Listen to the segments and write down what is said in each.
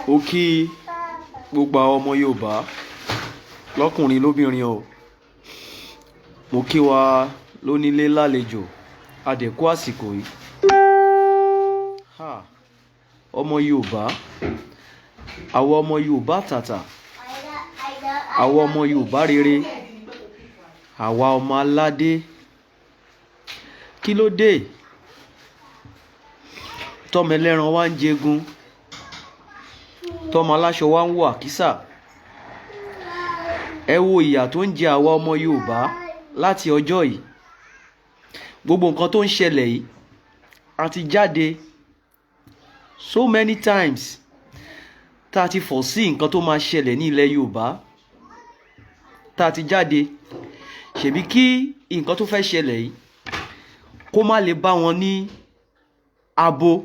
ó kí gbogbo àwọn ọmọ Yorùbá lọ́kùnrin lóbìnrin o, mo kí wa lónílé lálejò adẹ̀kú àsìkò yìí. Ọmọ Yorùbá, àwọn ọmọ Yorùbá tàtà, àwọn ọmọ Yorùbá rere, àwa ọmọ aládé, kí ló dé tọ́mọ ẹlẹ́ran wa ń jẹgun, tọ́mọ aláṣọ wa ń wọ àkísà? Ẹ wo ìyà tó ń jẹ àwa ọmọ Yorùbá láti ọjọ́ yìí. Gbogbo nǹkan tó ń ṣẹlẹ̀ yìí a ti jáde so many times tá a ti foresee nǹkan tó máa ṣẹlẹ̀ ní ilẹ̀ Yorùbá, tá a ti jáde. Ṣebí kí nǹkan tó fẹ́ ṣẹlẹ̀ yìí kó má lè bá wọn ní abo,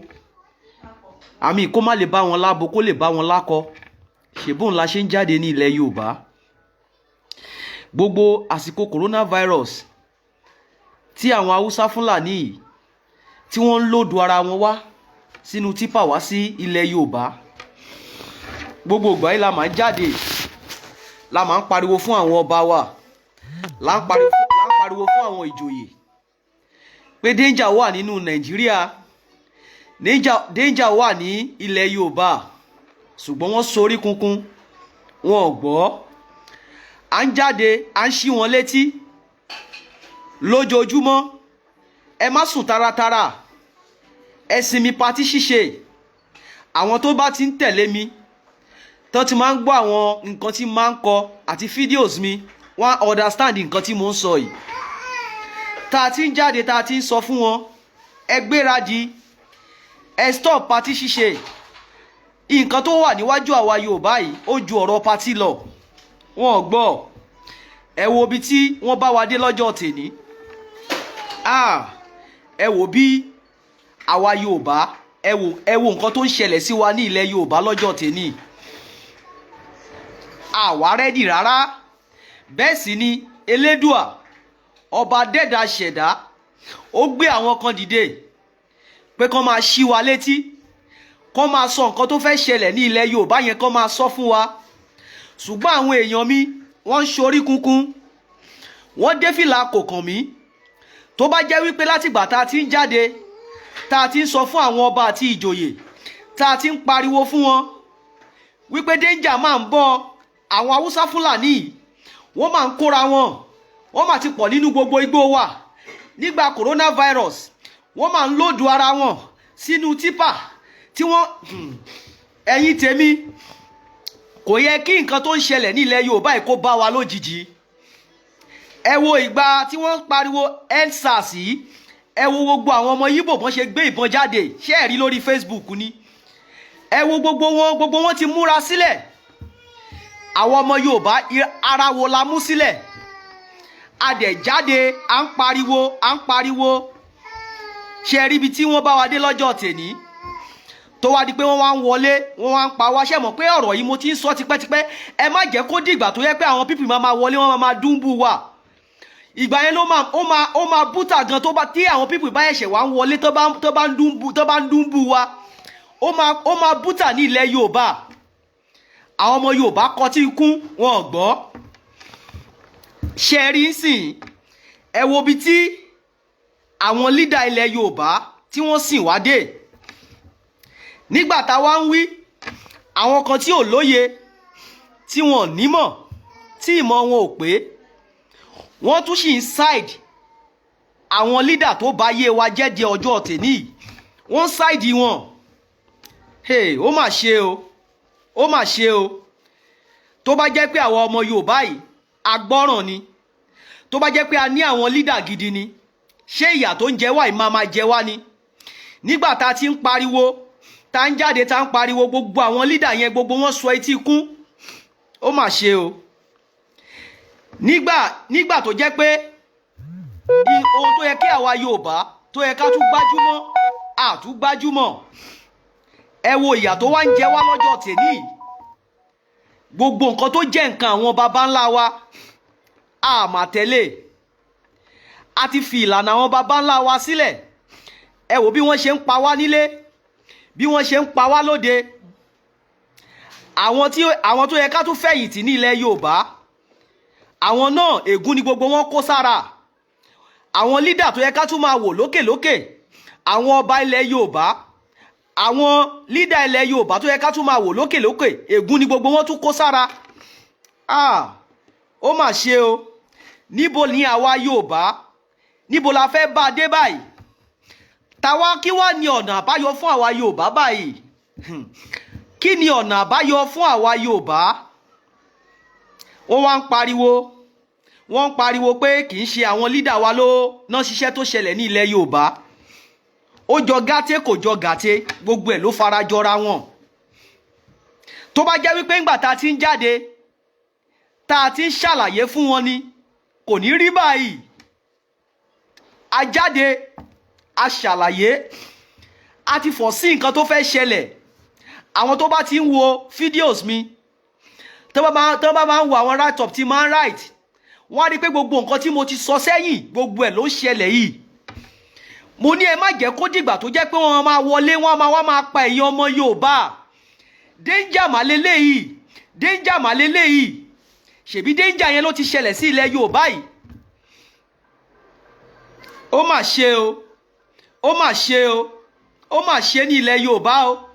àmì kó má lè bá wọn lábo, kó lè bá wọn lákọ. Ṣèbóun la ṣe ń jáde ní ilẹ̀ Yorùbá. Gbogbo àsìkò coronavirus tí àwọn Haúsá Fúlàní yìí tí wọ́n ń lòdù ara wọn wá sínú típà wá sí ilẹ̀ Yorùbá, gbogbo ìgbà yìí la máa ń jáde, la máa ń pariwo fún àwọn ọba wa, la ń pariwo fún àwọn ìjòyè pé danger wà nínú Nàìjíríà, danger wà ní ilẹ̀ Yorùbá. Ṣùgbọ́n wọ́n sorí kunkun, wọn ò gbọ́. À ń jáde, à ń ṣí wọn létí lójoojúmọ́. Ẹ má sùn taratara, ẹ sinmi patí ṣíṣe. Àwọn tó bá ti ń tẹ̀lé mi, tó ti máa ń gbọ́ àwọn nǹkan tí máa ń kọ àti fídíòs mi, wọ́n understand nǹkan tí mo ń sọ yìí. Tá a ti ń jáde, tá a ti ń sọ fún wọn, ẹ gbéradì, ẹ stop patí ṣíṣe. Nǹkan tó wà níwájú àwa Yorùbá yìí ó ju ọ̀rọ̀ patí lọ. Wọn ò gbọ́. Ẹ wo ibi tí wọ́n bá wa dé lọ́jọ́ tèní. Ẹ wo bí àwa Yorùbá, ẹ wo nǹkan tó ń ṣẹlẹ̀ sí wa ní ilẹ̀ Yorùbá lọ́jọ́ tèní. Àwa rẹ́dì rárá. Bẹ́ẹ̀ sì ni Elédùà, ọba dẹ́dà ṣẹ̀dá, ó gbé àwọn kan dìde pé kán máa ṣí wa létí, kán máa sọ nǹkan tó fẹ́ ṣẹlẹ̀ ní ilẹ̀ Yorùbá yẹn, kán máa sọ fún wa. Ṣùgbọ́n àwọn èèyàn mi wọ́n ń ṣorí kunkun, wọ́n dé fìlà kò kàn mí. Tó bá jẹ́ wípé látìgbà tá a ti ń jáde, tá a ti ń sọ fún àwọn ọba àti ìjòyè, tá a ti ń pariwo fún wọn wípé danger máa ń bọ̀, àwọn Haúsá Fúlàní wọ́n máa ń kóra wọn, wọ́n máa ti pọ̀ nínú gbogbo igbó wa. Nígbà coronavirus wọ́n máa ń lòdù ara wọn sínú típà tí wọ́n ẹ̀yin tèmi, kò yẹ kí nǹkan tó ń ṣẹlẹ̀ ní ilẹ̀ Yorùbá yìí kó bá wa lójijì. Ẹ wo ìgbà tí wọ́n pariwo EndSARS yìí, ẹ wo gbogbo àwọn ọmọ Yíbò bọ́n ṣe gbé ìbọn jáde, ṣé ẹ rí lórí Facebook ni? Ẹ wo gbogbo wọn ti múra sílẹ̀. Àwọn ọmọ Yorùbá ara wo la mú sílẹ̀? A dẹ̀ jáde, à ń pariwo. Ṣé ẹ rí ibi tí wọ́n bá wa dé lọ́jọ́ tèní? Tó wá di pé wọ́n wá ń wọlé, wọ́n wá ń pa wá. Ṣé mọ̀ pé ọ̀rọ̀ yìí mo ti ń sọ tipẹ́tipẹ́? Ẹ má jẹ́ kó dìgbà tó yẹ pé àwọn pípì máa wọlé, wọ́n máa dúnbù wa. Ìgbà yẹn ó máa bútà gan, tó bá tí àwọn pípì bá ẹ̀ṣẹ̀ wá ń wọlé, tó bá ń dúnbù wa. Ó máa bútà ní ilẹ̀ Yorùbá. Àwọn ọmọ Yorùbá kọtí ikún, wọn ò gbọ́. Ṣé ẹ rí sìn? Ẹ wo ibi tí àwọn lídà ilẹ̀ Yorùbá tí wọ́n sìn wá dé. Nígbà tá wá ń wí, àwọn kan tí ò lóye, tí wọn nímọ̀, tí ìmọ̀ wọn ò pé, wọ́n tún sì ń side àwọn lídà tó bá yé wa jẹ́ di ọjọ́ tèní. Wọ́n side wọn. Ó mà ṣe o, ó mà ṣe o. Tó bá jẹ́ pé àwọn ọmọ Yorùbá yìí agbọ́ràn ni, tó bá jẹ́ pé a ní àwọn lídà gidi ni, ṣé ìyà tó ń jẹ wá yìí máa jẹ wá ni? Nígbà tá a ti ń pariwo, tá ń jáde, tá ń pariwo, gbogbo àwọn lídà yẹn gbogbo wọn sọ etí kún. Ó mà ṣe o. Nígbà tó jẹ́ pé ohun tó yẹ kí àwa Yorùbá tó yẹ ká tún gbájúmọ́, àtún gbájúmọ́. Ẹ wo ìyà tó wá ń jẹ wá lọ́jọ́ tèní. Gbogbo nǹkan tó jẹ́ nǹkan àwọn baba ńlá wa, a mà tẹ̀lé. A ti fi ìlànà àwọn baba ńlá wa sílẹ̀. Ẹ wò bí wọ́n ṣe ń pa wá nílé, bí wọ́n ṣe ń pa wá lóde. Àwọn tó yẹ ká tún fẹ̀yìntì ní ilẹ̀ Yorùbá, àwọn náà ègún ni gbogbo wọn kó sára. Àwọn lídà tó yẹ ká tún máa wò lókèlókè, àwọn ọba ilẹ̀ Yorùbá, àwọn lídà ilẹ̀ Yorùbá tó yẹ ká tún máa wò lókèlókè, ègún ni gbogbo wọn tún kó sára. Ó mà ṣe o. Níbo ni àwa Yorùbá, níbo la fẹ́ bá dé báyìí? Tàwa kí wá ní ọ̀nà àbáyọ fún àwa Yorùbá báyìí? Kí ni ọ̀nà àbáyọ fún àwa Yorùbá? Wọ́n wá ń pariwo pé kì í ṣe àwọn lídà wa ló ná ṣiṣẹ́ tó ṣẹlẹ̀ ní ilẹ̀ Yorùbá. Ó jọ gàté kò jọ gàté, gbogbo ẹ̀ ló fara jọra wọn. Tó bá jẹ́ wípé ńgbà tá a ti ń jáde, tá a ti ń ṣàlàyé fún wọn ni, kò ní rí báyìí. A jáde, a ṣàlàyé, a ti fọ̀ sí nǹkan tó fẹ́ ṣẹlẹ̀. Àwọn tó bá ti ń wo fídíòs mi, tó bá máa ń wo àwọn write up tí máa ń write, wọ́n á rí pé gbogbo nǹkan tí mo ti sọ sẹ́yìn, gbogbo ẹ̀ ló ṣẹlẹ̀ yìí. Mo ní ẹ má jẹ́ kó dìgbà tó jẹ́ pé wọ́n máa wọlé, wọ́n máa pa ẹ̀yin ọmọ Yorùbá. Danger mà leléyìí, danger mà leléyìí. Ṣèbí danger yẹn ló ti ṣẹlẹ̀ sí ilẹ̀ Yorùbá yìí. Ó mà ṣe o, ó mà ṣe o, ó mà ṣe ní ilẹ̀ Yorùbá o.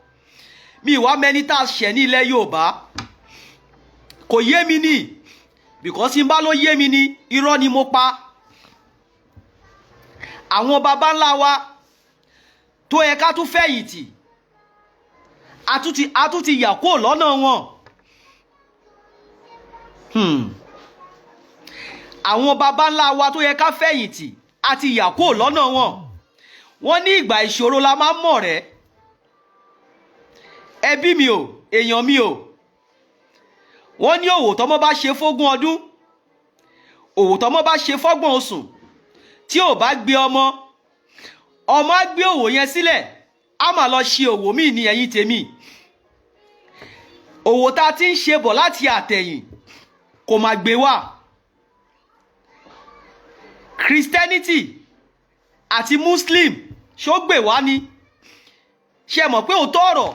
Mi ìwà mẹ́ni tá a ṣẹ̀ ní ilẹ̀ Yorùbá. Kò yé mi ní, because n bá ló yé mi ní, irọ́ ni mo pa. Àwọn baba ńlá wa tó yẹ ká tún fẹ̀yìntì, a tún ti yà kúrò lọ́nà wọn. Àwọn baba ńlá wa tó yẹ ká fẹ̀yìntì, a ti yà kúrò lọ́nà wọn. Wọ́n ní ìgbà ìṣòro la máa ń mọ̀ rẹ́. Ẹbí mi o, èèyàn mi o. Wọ́n ní òwò tọ́mọ bá ṣe fógún ọdún, òwò tọ́mọ bá ṣe fọ́gbọ̀n oṣù, tí ò bá gbé ọmọ á gbé òwò yẹn sílẹ̀, á máa lọ ṣe òwò míì ní ẹ̀yìn tèmi. Òwò tá a ti ń ṣe bọ̀ láti àtẹ̀yìn kò máa gbé wá. Christianity àti Muslim ṣó gbé wá ni? Ṣé mọ̀ pé òótọ́ ọ̀rọ̀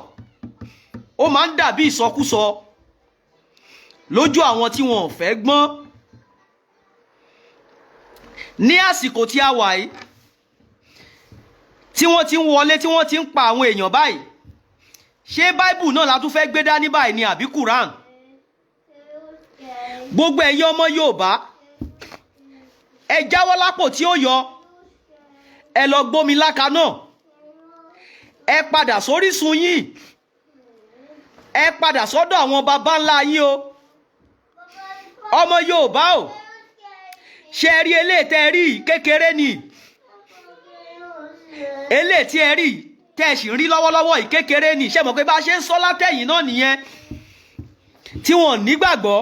ó máa ń dàbí ìsọkúsọ lójú àwọn tí wọn ò fẹ́ gbọ́n. Ní àsìkò tí a wà yìí, tí wọ́n ti ń wọlé, tí wọ́n ti ń pa àwọn èèyàn báyìí, ṣé Bible náà la tún fẹ́ gbé dání báyìí ni àbí Quran? Gbogbo ẹ̀yin ọmọ Yorùbá, ẹ jáwọ́ lápò tí ó yọ, ẹ lọ gbómi láka náà, ẹ padà sórísun yín, ẹ padà sọ́dọ̀ àwọn baba ńlá yín o. Ọmọ Yorùbá o, ṣe rí eléyìí tẹ́ rí kékeré ni, eléyìí tí ẹ rí tẹ́ sì ń rí lọ́wọ́lọ́wọ́ yìí kékeré ni. Ṣé mọ̀ pé bá ṣe ń sọ látẹ̀yìn náà nìyẹn, tí wọ́n nígbàgbọ́.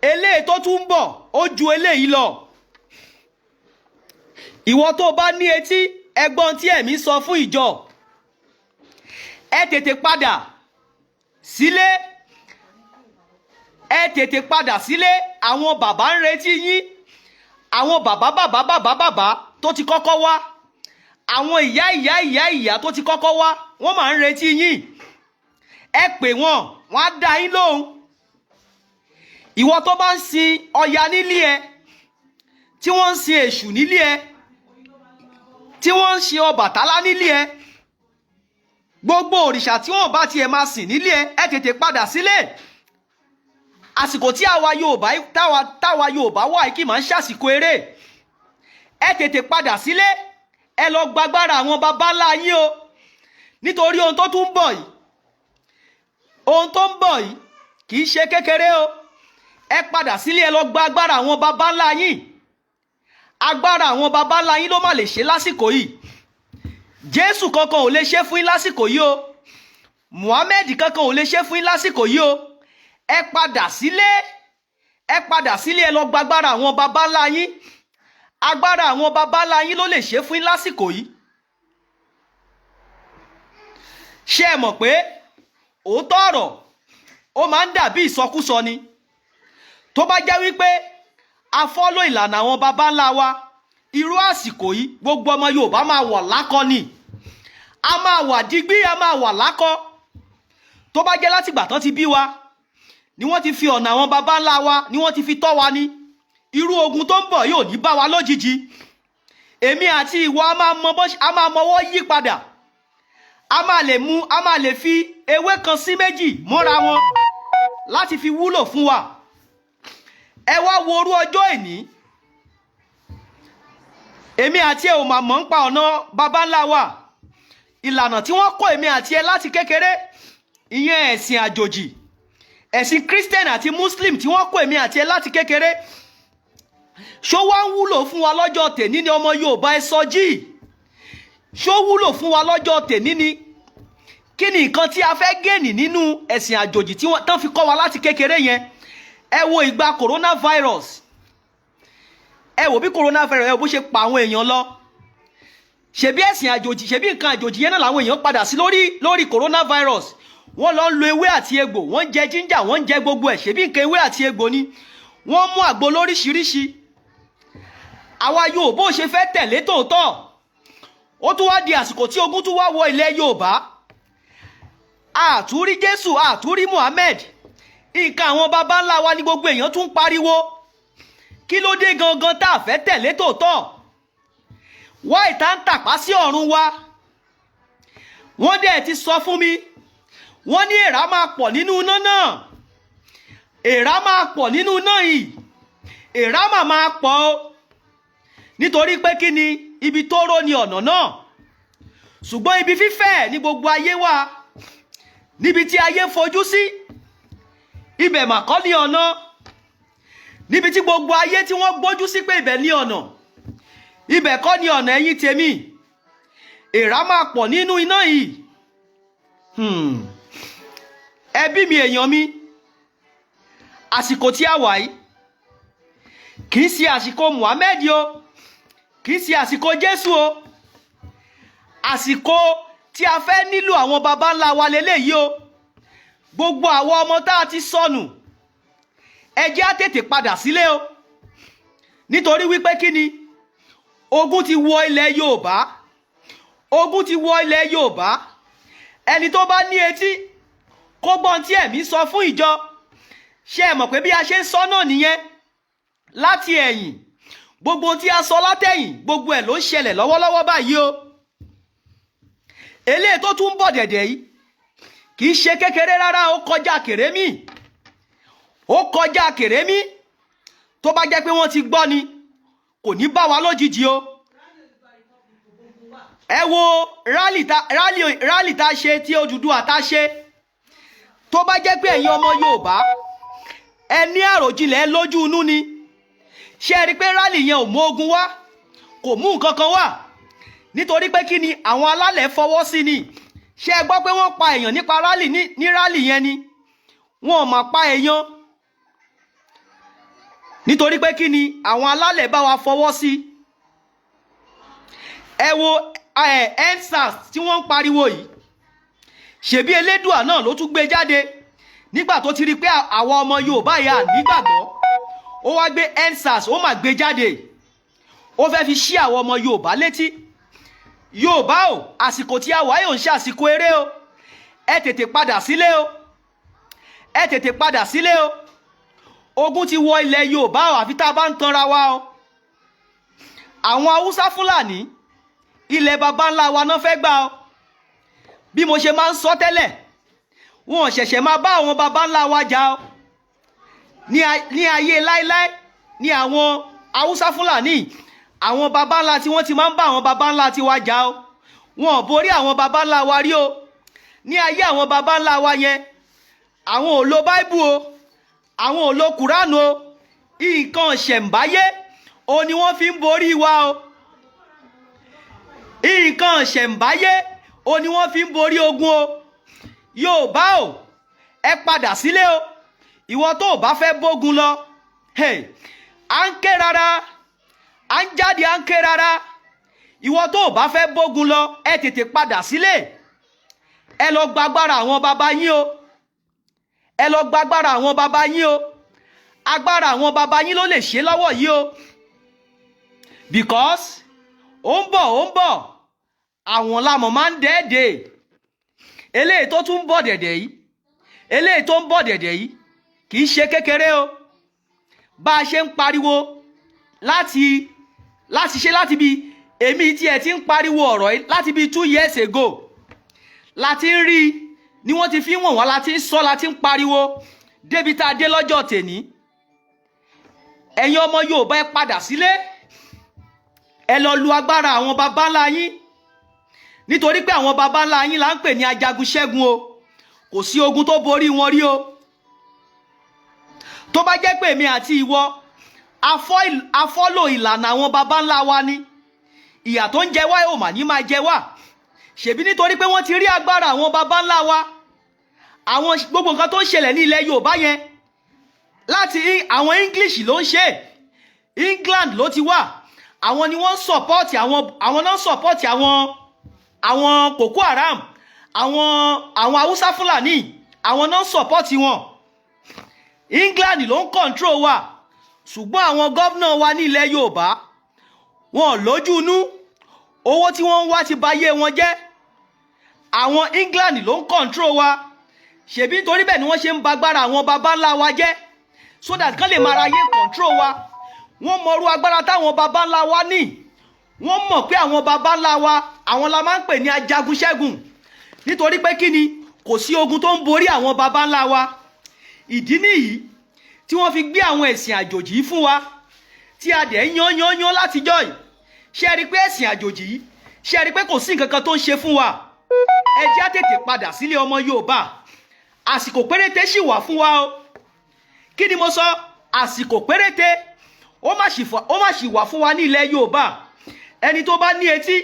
Eléyìí tó tún ń bọ̀ ó ju eléyìí lọ. Ìwọ tó bá ní etí, ẹgbọ́n tí ẹ̀mí sọ fún ìjọ, ẹ tètè padà sílé, ẹ tètè padà sílé. Àwọn bàbá ń retí yín, àwọn bàbá tó ti kọ́kọ́ wá, àwọn ìyá tó ti kọ́kọ́ wá, wọ́n máa ń retí yín. Ẹ pè wọ́n, wọ́n á dá yín lóhùn. Ìwọ tó bá ń sin Ọya nílé ẹ, tí wọ́n ń sin Èṣù nílé ẹ, tí wọ́n ń sin Ọbàtálá nílé ẹ, gbogbo òrìṣà tí wọ́n bá tiẹ̀ máa sìn nílé ẹ, ẹ tètè padà sílé. Àsìkò tí àwa Yorùbá wà yìí kì máa ń ṣàsìkò eré. Ẹ tètè padà sílé, ẹ lọ gbàgbára àwọn baba ńlá yín o. Nítorí ohun tó tún ń bọ̀ yìí, ohun tó ń bọ̀ yìí kì í ṣe kékeré o. Ẹ padà sílé, ẹ lọ gba agbára àwọn baba ńlá yín. Agbára àwọn baba ńlá yín ló má lè ṣe lásìkò yìí. Jésù kankan ò lè ṣe fún yín lásìkò yìí o. Muhammed kankan ò lè ṣe fún yín lásìkò yìí o. Ẹ padà sílé, ẹ lọ gba agbára àwọn baba ńlá yín. Agbára àwọn baba ńlá yín ló lè ṣe fún yín lásìkò yìí. Ṣé ẹ mọ̀ pé òótọ́ ọ̀rọ̀ ó máa ń dàbí ìsọkúsọ ni? Tó bá jẹ́ wípé a fọ́lọ́ ìlànà àwọn baba ńlá wa, irú àsìkò yìí gbogbo ọmọ Yorùbá máa wà lákọ ni, a máa wà digbí, a máa wà lákọ. Tó bá jẹ́ látìgbà tán ti bí wa ni wọ́n ti fi ọ̀nà àwọn baba ńlá wa ni wọ́n ti fi tọ́ wa ní, irú ogun tó ń bọ̀ yóò ní bá wa lójijì. Èmi àti ìwọ a máa mọwọ́ yí padà, a máa lè fi ewé kan sí méjì mọ́ra wọn láti fi wúlò fún wa. Ẹ wá wo orú ọjọ́ ìní, èmi àti ẹ ò mà mọ̀ ń pa ọ̀nà baba ńlá wa, ìlànà tí wọ́n kọ́ èmi àti ẹ láti kékeré, ìyẹn ẹ̀sìn àjòjì, ẹ̀sìn Christian àti Muslim tí wọ́n kọ́ èmi àti ẹ láti kékeré, ṣó wá ń wúlò fún wa lọ́jọ́ tèní ni ọmọ Yorùbá ẹ sọ jí? Ṣó wúlò fún wa lọ́jọ́ tèní ni? Kí ni nǹkan tí a fẹ́ gẹ̀ẹ́nì nínú ẹ̀sìn àjòjì tí wọ́n tán fi kọ́ wa láti kékeré yẹn? Ẹ wo ìgbà coronavirus, ẹ wò bí coronavirus ẹ wò bó ṣe pa àwọn èèyàn lọ. Ṣebí ẹ̀sìn àjòjì, ṣebí nǹkan àjòjì yẹn náà làwọn èèyàn padà sí lórí coronavirus. Wọ́n lọ ń lo ewé àti egbò, wọ́n jẹ ginger, wọ́n jẹ gbogbo ẹ̀, ṣebí nǹkan ewé àti egbò ni. Wọ́n mú àgbo lóríṣiríṣi. Àwa Yorùbá ò ṣe fẹ́ tẹ̀lé tòótọ́. Ó tún wá di àsìkò tí ogun tún wá wọ ilẹ̀ Yorùbá. Àtúrí Jésù, àtúrí Muhammed. Nǹkan àwọn baba ńlá wa ni gbogbo èèyàn tún pariwo. Kí ló dé gangan tá a fẹ́ tẹ̀lé tòótọ́? Wá ìta ń tàpá sí ọ̀run wa. Wọ́n dẹ̀ ti sọ fún mi, wọ́n ní èèrà máa pọ̀ nínú iná náà. Èèrà máa pọ̀ nínú iná yìí. Èèrà máa pọ̀ o. Nítorí pé kí ni, ibi tó ró ni ọ̀nà náà. Ṣùgbọ́n ibi fífẹ̀ ni gbogbo ayé wà. Níbi tí ayé fojú sí, ibẹ̀ mà kọ́ ni ọ̀nà. Níbi tí gbogbo ayé tí wọ́n gbójú sí pé ibẹ̀ ni ọ̀nà, ibẹ̀ kọ́ ni ọ̀nà ẹ̀yin tèmi. Èèrà máa pọ̀ nínú iná yìí. Ẹbí mi, èèyàn mi, àsìkò tí a wà yìí kì í ṣe àsìkò Muhammed o, kì í ṣe àsìkò Jésù o. Àsìkò tí a fẹ́ nílò àwọn baba ńlá wa lélẹ́yìí o. Gbogbo àwọn ọmọ tá a ti sọnù, ẹ jẹ́ á tètè padà sílé o. Nítorí wípé kí ni, ogun ti wọ ilẹ̀ Yorùbá. Ogun ti wọ ilẹ̀ Yorùbá. Ẹni tó bá ní etí kó gbọ́n tí ẹ̀mí sọ fún ìjọ. Ṣé ẹ mọ̀ pé bí a ṣe ń sọ náà nìyẹn? Láti ẹ̀yìn, gbogbo tí a sọ látẹ̀yìn, gbogbo ẹ̀ ló ń ṣẹlẹ̀ lọ́wọ́lọ́wọ́ báyìí o. Eléyìí tó tún ń bọ̀ dẹ̀dẹ̀ yìí kì í ṣe kékeré rárá, ó kọjá kèrémí. Ó kọjá kèrémí. Tó bá jẹ́ pé wọ́n ti gbọ́ ni, kò ní bá wa lójijì o. Ẹ wo rálì tá ṣe tí Odùduwà tá ṣe. Tó bá jẹ́ pé ẹ̀yin ọmọ Yorùbá ẹ ní àròjinlẹ̀ lójú inú ni, ṣé ẹ rí pé rálì yẹn ò mú ogun wá, kò mú nǹkan kan wá? Nítorí pé kí ni, àwọn alálẹ̀ fọwọ́ sí ni. Ṣé ẹ gbọ́ pé wọ́n pa èèyàn nípa rálì ní rálì yẹn ni? Wọn ò mà pa èèyàn. Nítorí pé kí ni, àwọn alálẹ̀ bá wa fọwọ́ sí. Ẹ wo EndSARS tí wọ́n ń pariwo yìí. Ṣebí Elédùà náà ló tún gbé jáde nígbà tó ti rí pé àwọn ọmọ Yorùbá yà nígbàgbọ́. Ó wá gbé EndSARS, ó mà gbé jáde. Ó fẹ́ fi ṣí àwọn ọmọ Yorùbá létí. Yorùbá o, àsìkò tí a wà yóò ń ṣe àsìkò eré o. Ẹ tètè padà sílé o. Ẹ tètè padà sílé o. Ogun ti wọ ilẹ̀ Yorùbá o, àfi tá a bá ń tanra wa o. Àwọn Haúsá Fúlàní, ilẹ̀ baba ńlá wa náà fẹ́ gbà o. Bí mo ṣe máa ń sọ tẹ́lẹ̀, wọn ṣẹ̀ṣẹ̀ máa bá àwọn baba ńlá wa jà o. Ní ayé láíláí ní àwọn Haúsá Fúlàní, àwọn baba ńlá tí wọ́n ti máa ń bá àwọn baba ńlá ti wa jà o. Wọn ò borí àwọn baba ńlá wa rí o. Ní ayé àwọn baba ńlá wa yẹn, àwọn ò lo Báíbù o, àwọn ò lo Kùránù o. Nǹkan ṣẹ̀ǹbáyé o ni wọ́n fi ń borí wa o. Nǹkan ṣẹ̀ǹbáyé o ni wọ́n fi ń borí ogun o. Yorùbá o, ẹ padà sílé o. Ìwọ tó bá fẹ́ bógun lọ, à ń ké rárá, à ń jáde à ń ké rárá. Ìwọ tó bá fẹ́ bógun lọ, ẹ tètè padà sílé. Ẹ lọ gbàgbára àwọn baba yín o. Ẹ lọ gbàgbára àwọn baba yín o. agbára àwọn baba yín ló lè ṣe lọ́wọ́ yìí o, because ó ń bọ̀ àwọn lamọ̀ máa ń dẹ́ẹ̀dẹ́. Eléyìí tó tún ń bọ̀ dẹ̀dẹ̀ yìí, eléyìí tó ń bọ̀ dẹ̀dẹ̀ yìí kì í ṣe kékeré o. Bá a ṣe ń pariwo láti bí èmi tí ẹ ti ń pariwo ọ̀rọ̀ yìí láti bí 2 years ago, láti ń rí ni wọ́n ti fi wọ̀n wá, láti ń sọ, láti ń pariwo débi tá a dé lọ́jọ́ tèní. Ẹ̀yin ọmọ Yorùbá ẹ padà sílé, ẹ lọ lu agbára àwọn baba ńlá yín, nítorí pé àwọn baba ńlá yín là ń pè ní ajagun ṣẹ́gun o. Kò sí ogun tó borí wọn rí o. Tó bá jẹ́ pé èmi àti ìwọ afọ́lò ìlànà àwọn baba ńlá wa ni, ìyà tó ń jẹ wá ò mà ní máa jẹ wá. Ṣèbí nítorí pé wọ́n ti rí agbára àwọn baba ńlá wa, àwọn gbogbo nǹkan tó ń ṣẹlẹ̀ ní ilẹ̀ Yorùbá yẹn láti àwọn English ló ń ṣe, England ló ti wà. Àwọn ni wọ́n support àwọn náà support àwọn Boko Haram, àwọn Hausa Fulani, àwọn náà support wọn. England ló ń control wa. Ṣùgbọ́n àwọn gómìnà wa ní ilẹ̀ Yorùbá wọn lójú inú, owó tí wọ́n ń wá ti bà yé wọn jẹ́. Àwọn England ló ń control wa. Ṣèbí nítorí bẹ́ẹ̀ ni wọ́n ṣe ń bagbára àwọn baba ńlá wa jẹ́, so that kán lè máa ráyè control wa. Wọ́n mọrú agbára táwọn baba ńlá wa ní. Wọ́n mọ̀ pé àwọn baba ńlá wa àwọn la máa ń pè ní ajagun ṣẹ́gun, nítorí pé kí ni, kò sí ogun tó ń borí àwọn baba ńlá wa. Ìdí nìyí tí wọ́n fi gbé àwọn ẹ̀sìn àjòjì yìí fún wa, tí a dẹ̀ yán látijọ́ yìí. Ṣé rí pé ẹ̀sìn àjòjì yìí, ṣé rí pé kò sí nǹkan kan tó ń ṣe fún wa? Ẹ jẹ́ á tètè padà sílé ọmọ Yorùbá. Àsìkò péréte ṣì wà fún wa o. Kí ni mo sọ? Àsìkò péréte ó má ṣì wà fún wa ní ilẹ̀ Yorùbá. Ẹni tó bá ní etí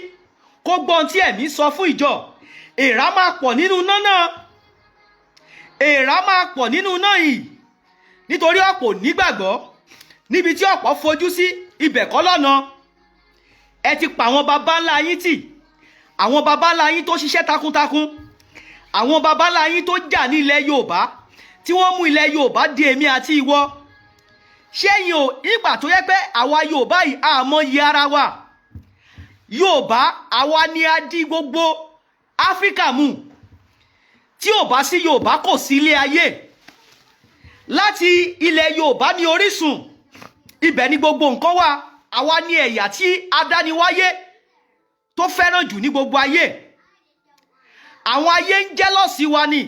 kó gbọ́ ohun tí ẹ̀mí sọ fún ìjọ. Èèrà máa pọ̀ nínú iná náà. Èèrà máa pọ̀ nínú iná yìí, nítorí ọ̀pọ̀ nígbàgbọ́. Níbi tí ọ̀pọ̀ fojú sí, ibẹ̀ kọ́ lọ́nà. Ẹ ti pa àwọn baba ńlá yín tì. Àwọn baba ńlá yín tó ṣiṣẹ́ takuntakun. Àwọn baba ńlá yín tó jà ní ilẹ̀ Yorùbá, tí wọ́n mú ilẹ̀ Yorùbá di èmi àti ìwọ. Ṣẹ́yìn o, ìgbà tó yẹ pé àwa Yorùbá yìí àmọ́ yí ara wa. Yorùbá àwa ni a di gbogbo Áfíríkà mú. Tí ò bá sí Yorùbá kò sí ilé ayé. Láti ilẹ̀ Yorùbá ní orísun, ibẹ̀ ni gbogbo nǹkan wà. Àwa ni ẹ̀yà tí adániwáyé tó fẹ́ràn jù ní gbogbo ayé. Àwọn ayé ń jẹ́lọ́sì wa ni.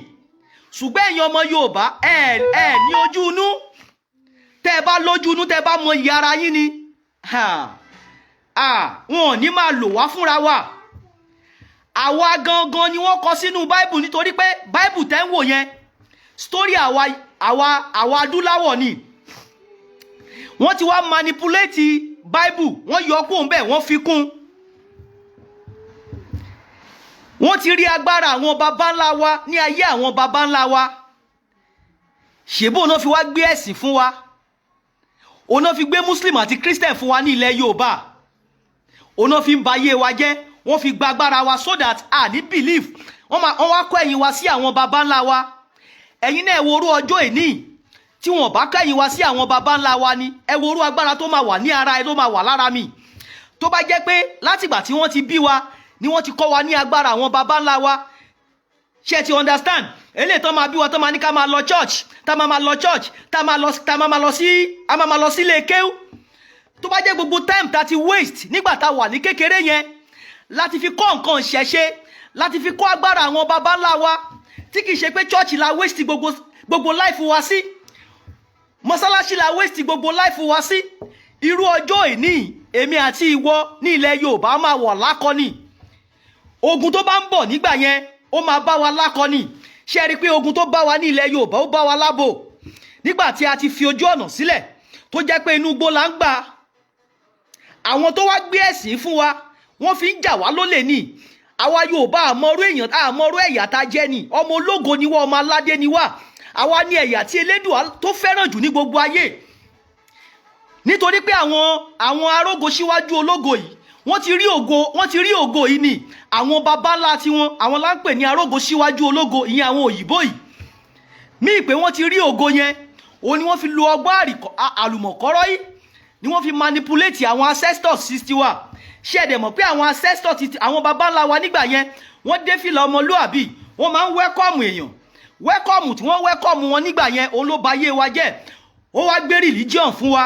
Ṣùgbọ́n ẹ̀yin ọmọ Yorùbá ẹ ní ojú inú. Tẹ́ bá lójú inú, tẹ́ bá mọ ìyà ara yín ni, wọn ò ní máa lò wá fúnra wa. Àwa gangan ni wọ́n kọ sínú Bible, nítorí pé Bible tẹ́ ń wò yẹn story àwa adúláwọ̀ ni. Wọ́n ti wá manipulate Bible, wọ́n yọ kúrò ńbẹ̀, wọ́n fi kún. Wọ́n ti rí agbára àwọn baba ńlá wa ní ayé àwọn baba ńlá wa. Ṣèbó náà fi wá gbé ẹ̀sìn fún wa. Òun náà fi gbé Muslim àti Christian fún wa ní ilẹ̀ Yorùbá. Òun náà fi ń ba ayé wa jẹ́. Wọ́n fi gba agbára wa so that a ní belief. Wọ́n wá kọ́ ẹ̀yìn wa sí àwọn baba ńlá wa. Ẹ̀yin náà ẹ wo orú ọjọ́ ìní tí wọ́n bá kẹ́yìn wa sí àwọn baba ńlá wa ni. Ẹ wo orú agbára tó máa wà ní ara ẹ, tó máa wà lára mi. Tó bá jẹ́ pé látìgbà tí wọ́n ti bí wa ni wọ́n ti kọ́ wa ní agbára àwọn baba ńlá wa. Ṣé ti understand? Eléyìí tó máa bí wa tó máa ní ká máa lọ church, tá máa lọ church, tá máa lọ sí ilé kéwú. Tó bá jẹ́ gbogbo time tá ti waste nígbà tá wà ní kékeré yẹn láti fi kọ́ nǹkan ṣẹ̀ṣe, láti fi kọ́ agbára àwọn baba ńlá wa, tí kìí ṣe pé church la waste gbogbo life wa sí, mọ́sálásí la waste gbogbo life wa sí. Irú ọjọ́ ìní èmi àti ìwọ ní ilẹ̀ Yorùbá máa wọ̀ lákọ́ni. Ogun tó bá ń bọ̀ nígbà yẹn ó máa bá wa lákọ́ni. Ṣé rí pé ogun tó bá wa ní ilẹ̀ Yorùbá ó bá wa lábò nígbà tí a ti fi ojú ọ̀nà sílẹ̀ tó jẹ́ pé inú igbó là ń gbà. Àwọn tó wá gbé ẹ̀sìn fún wa wọ́n fi ń jà wá lólè ní. Àwa Yorùbá àmọ́rú ẹ̀yà tá jẹ́ ni. Ọmọ ológo ni wá, ọmọ aládé ni wá. Àwa ni ẹ̀yà tí Elédùà tó fẹ́ràn jù ní gbogbo ayé. Nítorí pé àwọn arógo síwájú ológo yìí wọ́n ti rí ògo yìí ni. Àwọn baba ńlá tí àwọn là ń pè ní arógo síwájú ológo, ìyẹn àwọn òyìnbó yìí. Mí pé wọ́n ti rí ògo yẹn, òun ni wọ́n fi lo ọgbọ́n àlùmọ̀kọ́rọ́ yìí ni wọ́n fi manipulate àwọn ancestors sí wa. Ṣé ẹ dẹ̀ mọ̀ pé àwọn ancestors àwọn baba ńlá wa nígbà yẹn wọ́n dé fìlà ọmọlúàbí, wọ́n máa ń wẹ́kọ̀mù èèyàn. Wẹ́kọ̀mù tí wọ́n wẹ́kọ̀mù wọn nígbà yẹn òun ló ba ayé wa jẹ́. Ó wá gbé religion fún wa,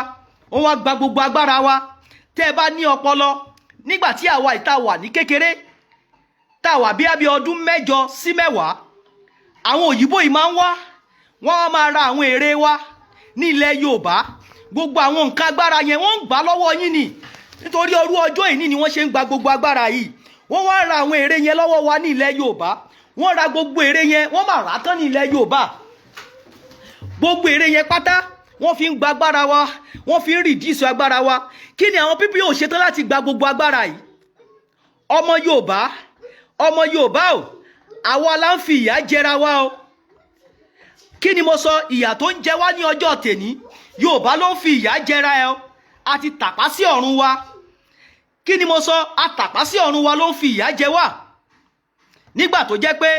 ó wá gba gbogbo agbára wa. Tẹ́ ẹ bá ní ọpọlọ nígbà tí àwa ìta wà ní kékeré, tá a wà bí ọdún 8 sí 10, àwọn òyìnbó yìí máa ń wá, wọ́n máa ra àwọn ère wa ní ilẹ̀ Yorùbá. Gbogbo àwọn nǹkan agbára yẹn wọ́n ń gbà lọ́wọ́ yín ni, nítorí orú ọjọ́ ìní ni wọ́n ṣe ń gba gbogbo agbára yìí. Wọ́n wá ra àwọn ère yẹn lọ́wọ́ wa ní ilẹ̀ Yorùbá. Wọ́n ra gbogbo ère yẹn, wọ́n máa rà tán ní ilẹ̀ Yorùbá. Gbogbo ère yẹn pátá wọ́n fi ń gba agbára wa, wọ́n fi ń reduce agbára wa. Kí ni àwọn pípí yóò ṣetán láti gba gbogbo agbára yìí? Ọmọ Yorùbá o, àwa la ń fi ìyà jẹra wa o. Kí ni mo sọ? Ìyà tó ń jẹ wá ní ọjọ́ tèní, Yorùbá ló ń fi ìyà jẹra ẹ o. A ti tàpá sí ọ̀run wa. Kí ni mo sọ? A tàpá sí ọ̀run wa ló ń fi ìyà jẹ wá. Nígbà tó jẹ́ pé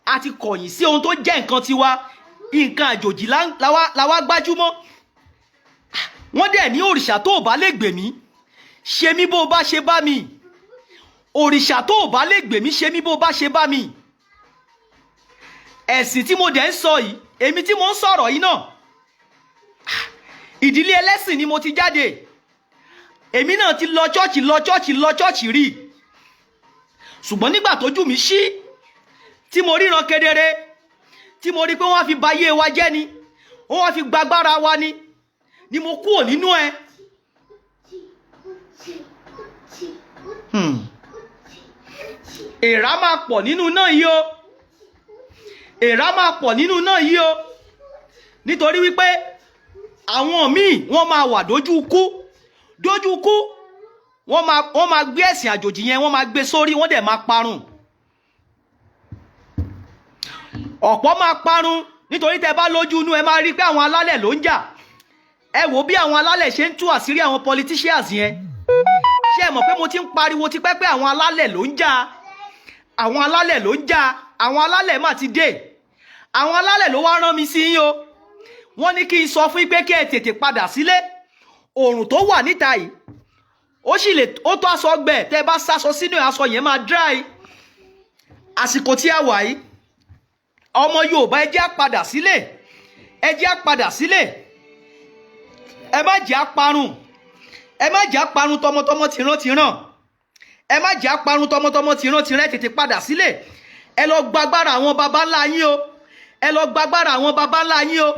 a ti kọ̀yìn sí ohun tó jẹ́ nǹkan tiwa, nǹkan àjòjì la wá gbájúmọ́. Wọ́n dẹ̀ ní òrìṣà tó bá lè gbè mí, ṣe mí bó bá ṣe bá mi. Òrìṣà tó bá lè gbè mí, ṣe mí bó bá ṣe bá mi. Ẹ̀sìn tí mo dẹ̀ ń sọ yìí, èmi tí mo ń sọ̀rọ̀ yìí náà, ìdílé ẹlẹ́sìn ni mo ti jáde. Èmi náà ti lọ chọ́ọ̀chì rí. Ṣùgbọ́n nígbà tójú mi ṣí, tí mo ríran kedere, tí mo rí pé wọ́n á fi ba ayé wa jẹ́ ni, wọ́n á fi gbàgbára wa ni mo kúrò nínú ẹ. Èèrà máa pọ̀ nínú náà yìí o. Èèrà máa pọ̀ nínú náà yìí o. Nítorí wípé àwọn míì wọ́n máa wà dójú kú. Wọ́n máa gbé ẹ̀sìn àjòjì yẹn, wọ́n máa gbé sórí, wọ́n dẹ̀ máa parun. Ọ̀pọ̀ máa parun nítorí tẹ́ bá lójú inú ẹ máa rí pé àwọn alálẹ̀ ló ń jà. Ẹ wò bí àwọn alálẹ̀ ṣe ń tú àṣírí àwọn politicians yẹn. Ṣé ẹ mọ̀ pé mo ti ń pariwo tipẹ́ pé àwọn alálẹ̀ ló ń jà? Àwọn alálẹ̀ ló ń jà. Àwọn alálẹ̀ mà ti dé. Àwọn alálẹ̀ ló wá rán mi sí yín o. Wọ́n ní kí n sọ fún yín pé kí ẹ tètè padà sílé. Oòrùn tó wà níta yìí, ó tó aṣọ gbẹ. Tẹ́ bá sáṣọ sínú aṣọ yẹn máa dry. Àsìkò tí a wà yìí, ọmọ Yorùbá ẹ jẹ́ á padà sílé. Ẹ jẹ́ á padà sílé. Ẹ má jẹ́ á parun. Ẹ má jẹ́ á parun tọmọtọmọ tìran. Ẹ má jẹ́ á parun tọmọtọmọ tìran. Ẹ tètè padà sílé. Ẹ lọ gbàgbára àwọn baba ńlá yín o. Ẹ lọ gbàgbára àwọn baba ńlá yín o.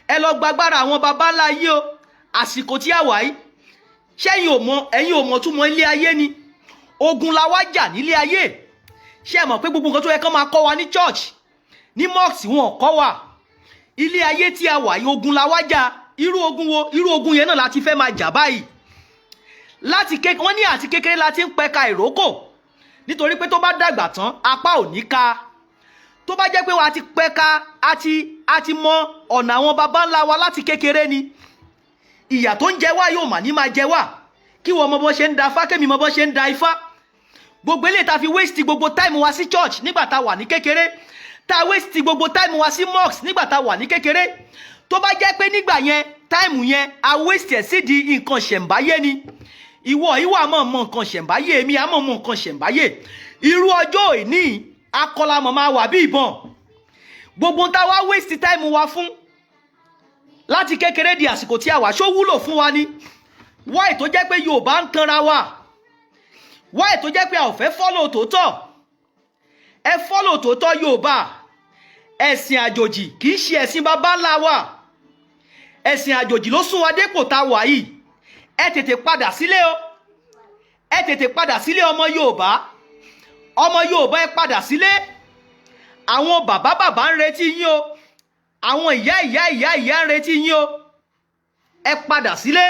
Ẹ lọ gbàgbára àwọn baba ńlá yín o. Àsìkò tí a wà yìí, ẹ̀yin ò mọ̀ túmọ̀ ilé ayé ni. Ogun la wá jà nílé ayé. Ṣé ẹ mọ̀ pé gbogbo nǹkan tó yẹ kán máa kọ́ wa ní church, ní mosque, wọn kọ́ wa. Ilé ayé tí a wà yìí, ogun la wá jà. Irú ogun wo? Irú ogun yẹn náà la ti fẹ́ máa jà báyìí. Wọ́n ní àti kékeré la ti ń pẹ̀ka ìrókò. Nítorí pé tó bá dàgbà tán, apá ò ní ká. Tó bá jẹ́ pé wa ti pẹ̀ka, a ti mọ ọ̀nà àwọn baba ńlá wa láti kékeré ni. Ìyà tó ń jẹ wá yóò mà ní máa jẹ wá. Kí wọ́n mọ bó ṣe ń da ifá, kémi mọ bó ṣe ń da ifá. Gbogbo eléyìí ta fi waste gbogbo time wa sí church nígbà tá wà ní kékeré. Ta waste gbogbo time wa sí mosque nígbà tá wà ní kékeré. Tó bá jẹ́ pé nígbà yẹn, time yẹn, a waste ẹ̀ sí di nǹkan ṣẹ̀ǹbáyé ni. Ìwọ mọ̀ nǹkan ṣẹ̀ǹbáyé, èmi àmọ̀ mọ̀ nǹkan ṣẹ̀ǹbáyé. Irú ọjọ́ ìní, akọlamọ̀ máa wà bí ìbọn. Gbogbo ta wá waste time wa fún láti kékeré di àsìkò tí a wà, ṣó wúlò fún wa ni? Why tó jẹ́ pé Yorùbá ń tanra wa? Why tó jẹ́ pé a ò fẹ́ follow tòótọ́? Ẹ follow tòótọ́ Yorùbá. Ẹ̀sìn àjòjì kì í ṣe ẹ̀sìn baba ńlá wa. Ẹ̀sìn àjòjì ló sún wa dépò tá wà yìí. Ẹ tètè padà sílé o. Ẹ tètè padà sílé ọmọ Yorùbá. Ọmọ Yorùbá ẹ padà sílé. Àwọn bàbá ń retí yín o. Àwọn ìyá ń retí yín o. Ẹ padà sílé.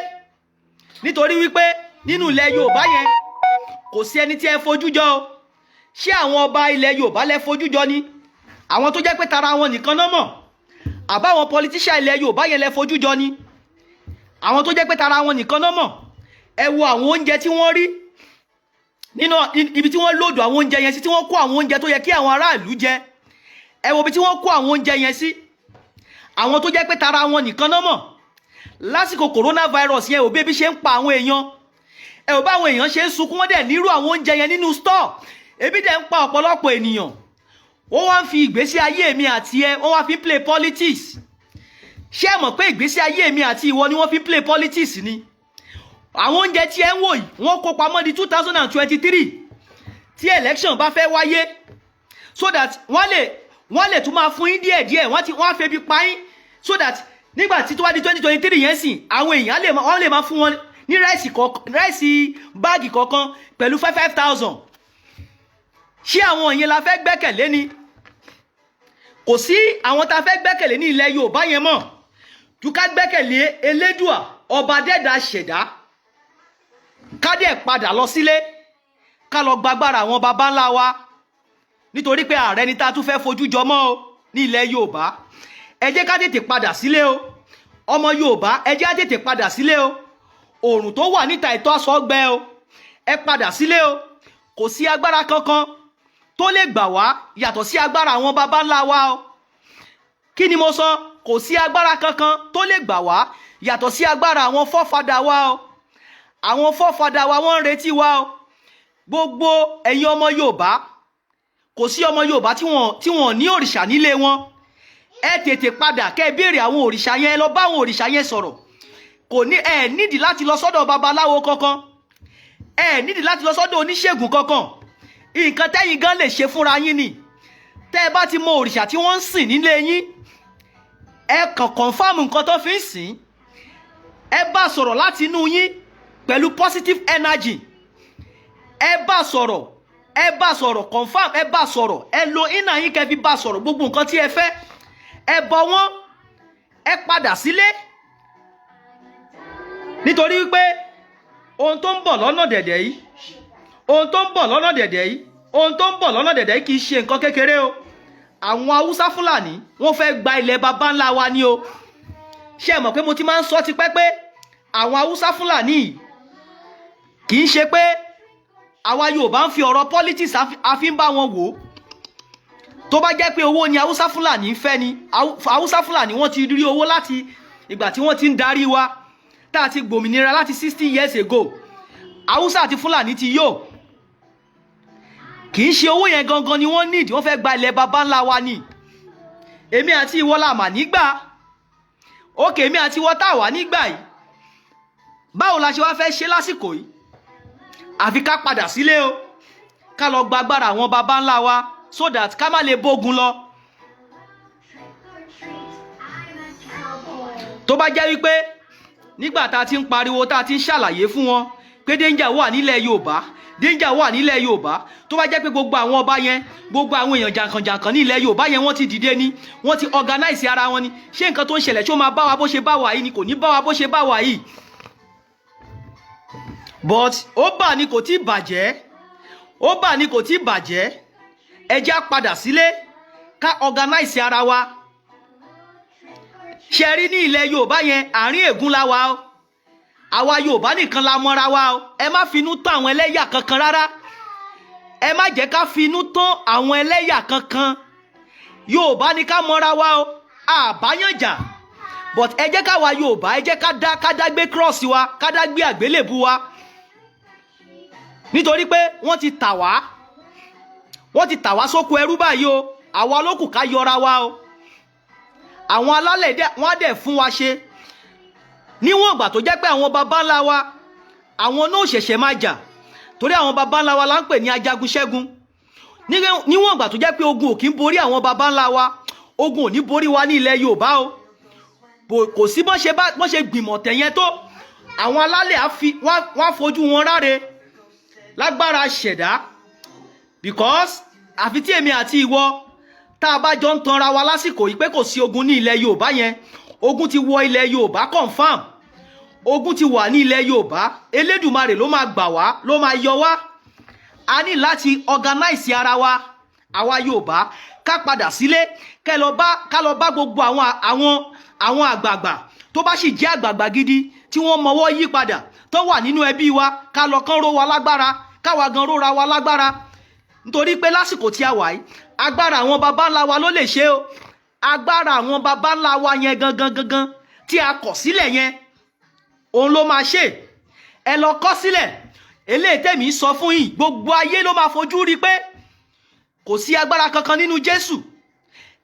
Nítorí wípé nínú ilẹ̀ Yorùbá yẹn kò sí ẹni tí ẹ fojú jọ o. Ṣé àwọn ọba ilẹ̀ Yorùbá lẹ fojú jọ ni? Àwọn tó jẹ́ pé tara wọn nìkan náà mọ̀. Àbáwọn politician ilẹ̀ Yorùbá yẹn lẹ fojú jọ ni? Àwọn tó jẹ́ pé tara wọn nìkan náà mọ̀. Ẹ wo àwọn oúnjẹ tí wọ́n rí nínú ibi tí wọ́n lòdù àwọn oúnjẹ yẹn sí, tí wọ́n kó àwọn oúnjẹ tó yẹ kí àwọn aráàlú jẹ. Ẹ wo ibi tí wọ́n kó àwọn oúnjẹ yẹn sí. àwọn tó jẹ́ pé tara wọn nìkan náà mọ̀ lásìkò coronavirus yẹn ò bí ebi ṣe ń pa àwọn èèyàn ẹ ò bá àwọn èèyàn ṣe ń sunkún wọ́n dẹ̀ nírú àwọn oúnjẹ yẹn nínú store ebi dẹ̀ ń pa ọ̀pọ̀lọpọ̀ ènìyàn wọ́n wá ń fi ìgbésí ayé mi àti ẹ wọ́n wá fi ń play politics ṣé ẹ mọ̀ pé ìgbésí ayé mi àti ìwọ ni wọ́n fi ń play politics ni àwọn oúnjẹ tí ẹ ń wò yìí wọ́n kó pamọ́ di 2023 tí election bá fẹ́ wáyé so that wọ́n lè tún máa fún yín díẹ̀díẹ̀ wọ́n á febi pa yín so that nígbà tí tó wá di 2023 yẹn sìn àwọn èèyàn wọ́n lè máa fún wọn ní ráìsì báàgì kọ̀ọ̀kan pẹ̀lú 5,000 ṣé àwọn yẹn la fẹ́ gbẹ́kẹ̀lé ni kò sí àwọn tá a fẹ́ gbẹ́kẹ̀lé ní ilẹ̀ Yorùbá yẹn mọ́ ju ká gbẹ́kẹ̀lé Elédùà ọba dẹ́dà ṣẹ̀dá ká dẹ̀ padà lọ sílé ká lọ gbàgbára àwọn baba ńlá wa nítorí pé ààrẹ ni tá a tún fẹ́ fojú jọmọ́ o ní ilẹ̀ Yorùbá ẹ jẹ́ ká tètè padà sílé o ọmọ Yorùbá ẹ jẹ́ ká tètè padà sílé o oòrùn tó wà níta ìtọ́ aṣọ gbẹ o ẹ padà sílé o kò sí agbára kankan tó lè gbà wá yàtọ̀ sí agbára àwọn baba ńlá wa o kí ni mo sọ kò sí agbára kankan tó lè gbà wá yàtọ̀ sí agbára àwọn fọ́fadà wa o àwọn fọ́fadà wa wọ́n ń retí wa o gbogbo ẹ̀yin ọmọ Yorùbá kò sí ọmọ Yorùbá tí wọ́n ní òrìṣà nílé wọn ẹ tètè padà kẹ́ ẹ béèrè àwọn òrìṣà yẹn lọ bá àwọn òrìṣà yẹn sọ̀rọ̀ kò ní ẹ nídìí láti lọ sọ́dọ̀ babaláwo kankan ẹ nídìí láti lọ sọ́dọ̀ oníṣègùn kankan nǹkan tẹ́yin gan lè ṣe fúnra yín ni tẹ́ ẹ bá ti mọ òrìṣà tí wọ́n ń sìn nílé yín ẹ kàn kọ̀ǹfàmù nǹkan tó fi ń sìn ẹ bá sọ̀rọ̀ láti inú yín pẹ̀lú positive energy ẹ bá sọ̀rọ̀ confam ẹ bá sọ̀rọ̀ ẹ lo iná yín kẹ́ fi bá sọ̀rọ̀ gbogbo nǹkan tí ẹ fẹ́ ẹ bọ̀ wọ́n ẹ padà sílé nítorí wípé ohun tó ń bọ̀ lọ́nà dẹ̀dẹ̀ yìí kì í ṣe nǹkan kékeré o àwọn Haúsá Fúlàní wọ́n fẹ́ gba ilẹ̀ baba ńlá wa ni o ṣé ẹ mọ̀ pé mo ti máa ń sọ tipẹ́ pé àwọn Haúsá Fúlàní kì í ṣe pé àwa Yorùbá ń fi ọ̀rọ̀ politics àfi ń bá wọn wò tó bá jẹ́ pé owó ni Haúsá Fúlàní ń fẹ́ ni Haúsá Fúlàní wọ́n ti rí owó láti ìgbà tí wọ́n ti ń darí wa tá a ti gbòmìnira láti 60 years ago Haúsá àti Fúlàní ti yó kì í ṣe owó yẹn gangan ni wọ́n need wọ́n fẹ́ gba ilẹ̀ baba ńlá wa ni èmi àti ìwọ la mà nígbà òkè èmi àti ìwọ tá a wà nígbà yìí báwo la ṣe wá fẹ́ ṣe lásìkò yìí àfi ká padà sílé o ká lọ gba agbára àwọn baba ńlá wa so that ká má lè bógun lọ tó bá jẹ́ wípé nígbà tá a ti ń pariwo tá a ti ń ṣàlàyé fún wọn pé danger wà nílẹ̀ Yorùbá tó bá jẹ́ pé gbogbo àwọn ọba yẹn gbogbo àwọn èèyàn jàǹkànjàǹkàn ní ilẹ̀ Yorùbá yẹn wọ́n ti dìde ni wọ́n ti organize ara wọn ni ṣé nǹkan tó ń ṣẹlẹ̀ ṣó máa bá wa bó ṣe bá wa yìí ni kò ní bá wa bó ṣe bá wa yìí but ó bà ní kò tí bàjẹ́ ẹ jẹ́ á padà sílé ká organize ara wa ṣe rí ní ilẹ̀ Yorùbá yẹn àárín ègún la wa o àwa Yorùbá nìkan la mọ́ra wa o ẹ má finú tán àwọn ẹlẹ́yà kankan rárá ẹ má jẹ́ ká finú tán àwọn ẹlẹ́yà kankan Yorùbá ni ká mọ́ra wa o àbáyànjà but ẹ jẹ́ ká wa Yorùbá ẹ jẹ́ ká dá gbé cross wa ká dá gbé àgbélébù wa nítorí pé wọ́n ti tà wá sóko ẹrú báyìí o àwa olókù ká yọra wa o àwọn alálẹ̀ wọ́n á dẹ̀ fún wa ṣe níwọ̀n ìgbà tó jẹ́ pé àwọn baba ńlá wa àwọn náà ṣẹ̀ṣẹ̀ máa jà torí àwọn baba ńlá wa là ń pè ní ajagun ṣẹ́gun níwọ̀n ìgbà tó jẹ́ pé ogun ò kí ń borí àwọn baba ńlá wa ogun ò ní borí wa ní ilẹ̀ Yorùbá o kò sí bọ́n ṣe gbìmọ̀ tẹ̀yẹn tó àwọn alálẹ̀ wọ́n á fojú wọn ráre lágbára ṣẹ̀dá because àfi tí èmi àti ìwọ tá a bá jọ ń tanra wa lásìkò yìí pé kò sí ogun ní ilẹ̀ Yorùbá yẹn ogun ti wọ ilẹ̀ Yorùbá confam ogun ti wà ní ilẹ̀ Yorùbá Elédùmarè ló máa gbà wá ló máa yọ wá a ní láti organize ara wa àwa Yorùbá ká padà sílé ká lọ bá gbogbo àwọn àgbààgbà tó bá sì jẹ́ àgbààgbà gidi tí wọ́n mọwọ́ yí padà tó wà nínú ẹbí wa ká lọ kán ró wa lágbára káwa gan róra wa lágbára nítorí pé lásìkò tí a wà yìí agbára àwọn baba ńlá wa ló lè ṣe o agbára àwọn baba ńlá wa yẹn gangan tí a kọ̀ sílẹ̀ yẹn òun ló máa ṣe. ẹ lọ kọ̀ sílẹ̀. eléyìí tèmi sọ fún yín, gbogbo ayé ló máa fojú rí pé kò sí agbára kankan nínú Jésù.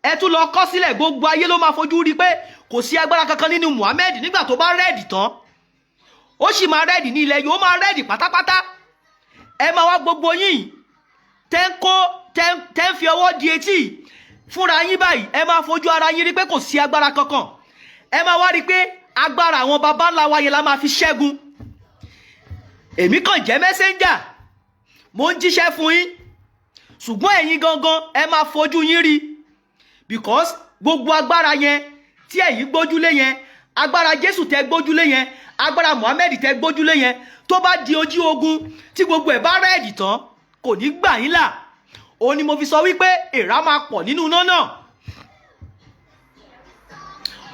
ẹ tún lọ kọ̀ sílẹ̀, gbogbo ayé ló máa fojú rí pé kò sí agbára kankan nínú Muhammed. nígbà tó bá rẹ́ẹ̀dì tán ó sì máa rẹ́ẹ̀dì ní ilẹ̀ yìí, ó máa rẹ́ẹ̀dì pátápátá. ẹ máa wá gbogbo yín tẹ́ ń fi ọwọ́ di etí fúnra yín báyìí, ẹ máa fojú ara yín rí pé kò sí agbára kankan. ẹ máa wá rí pé agbára àwọn baba ńlá wa yẹn la máa fi ṣẹ́gun. èmi kàn jẹ́ mẹ́sẹ́ńjà, mo ń jíṣẹ́ fún yín, ṣùgbọ́n ẹ̀yin gangan ẹ máa fojú yín rí, because gbogbo agbára yẹn tí ẹ̀yin gbójúlé yẹn, agbára Jésù tẹ́ gbójúlé yẹn, agbára Muhammed tẹ́ gbójúlé yẹn, tó bá di ojú ogun tí gbogbo ẹ̀ bá rẹ́ẹ̀dì tán kò ní gbà yín là. òun ni mo fi sọ wípé èèrà máa pọ̀ nínú iná náà.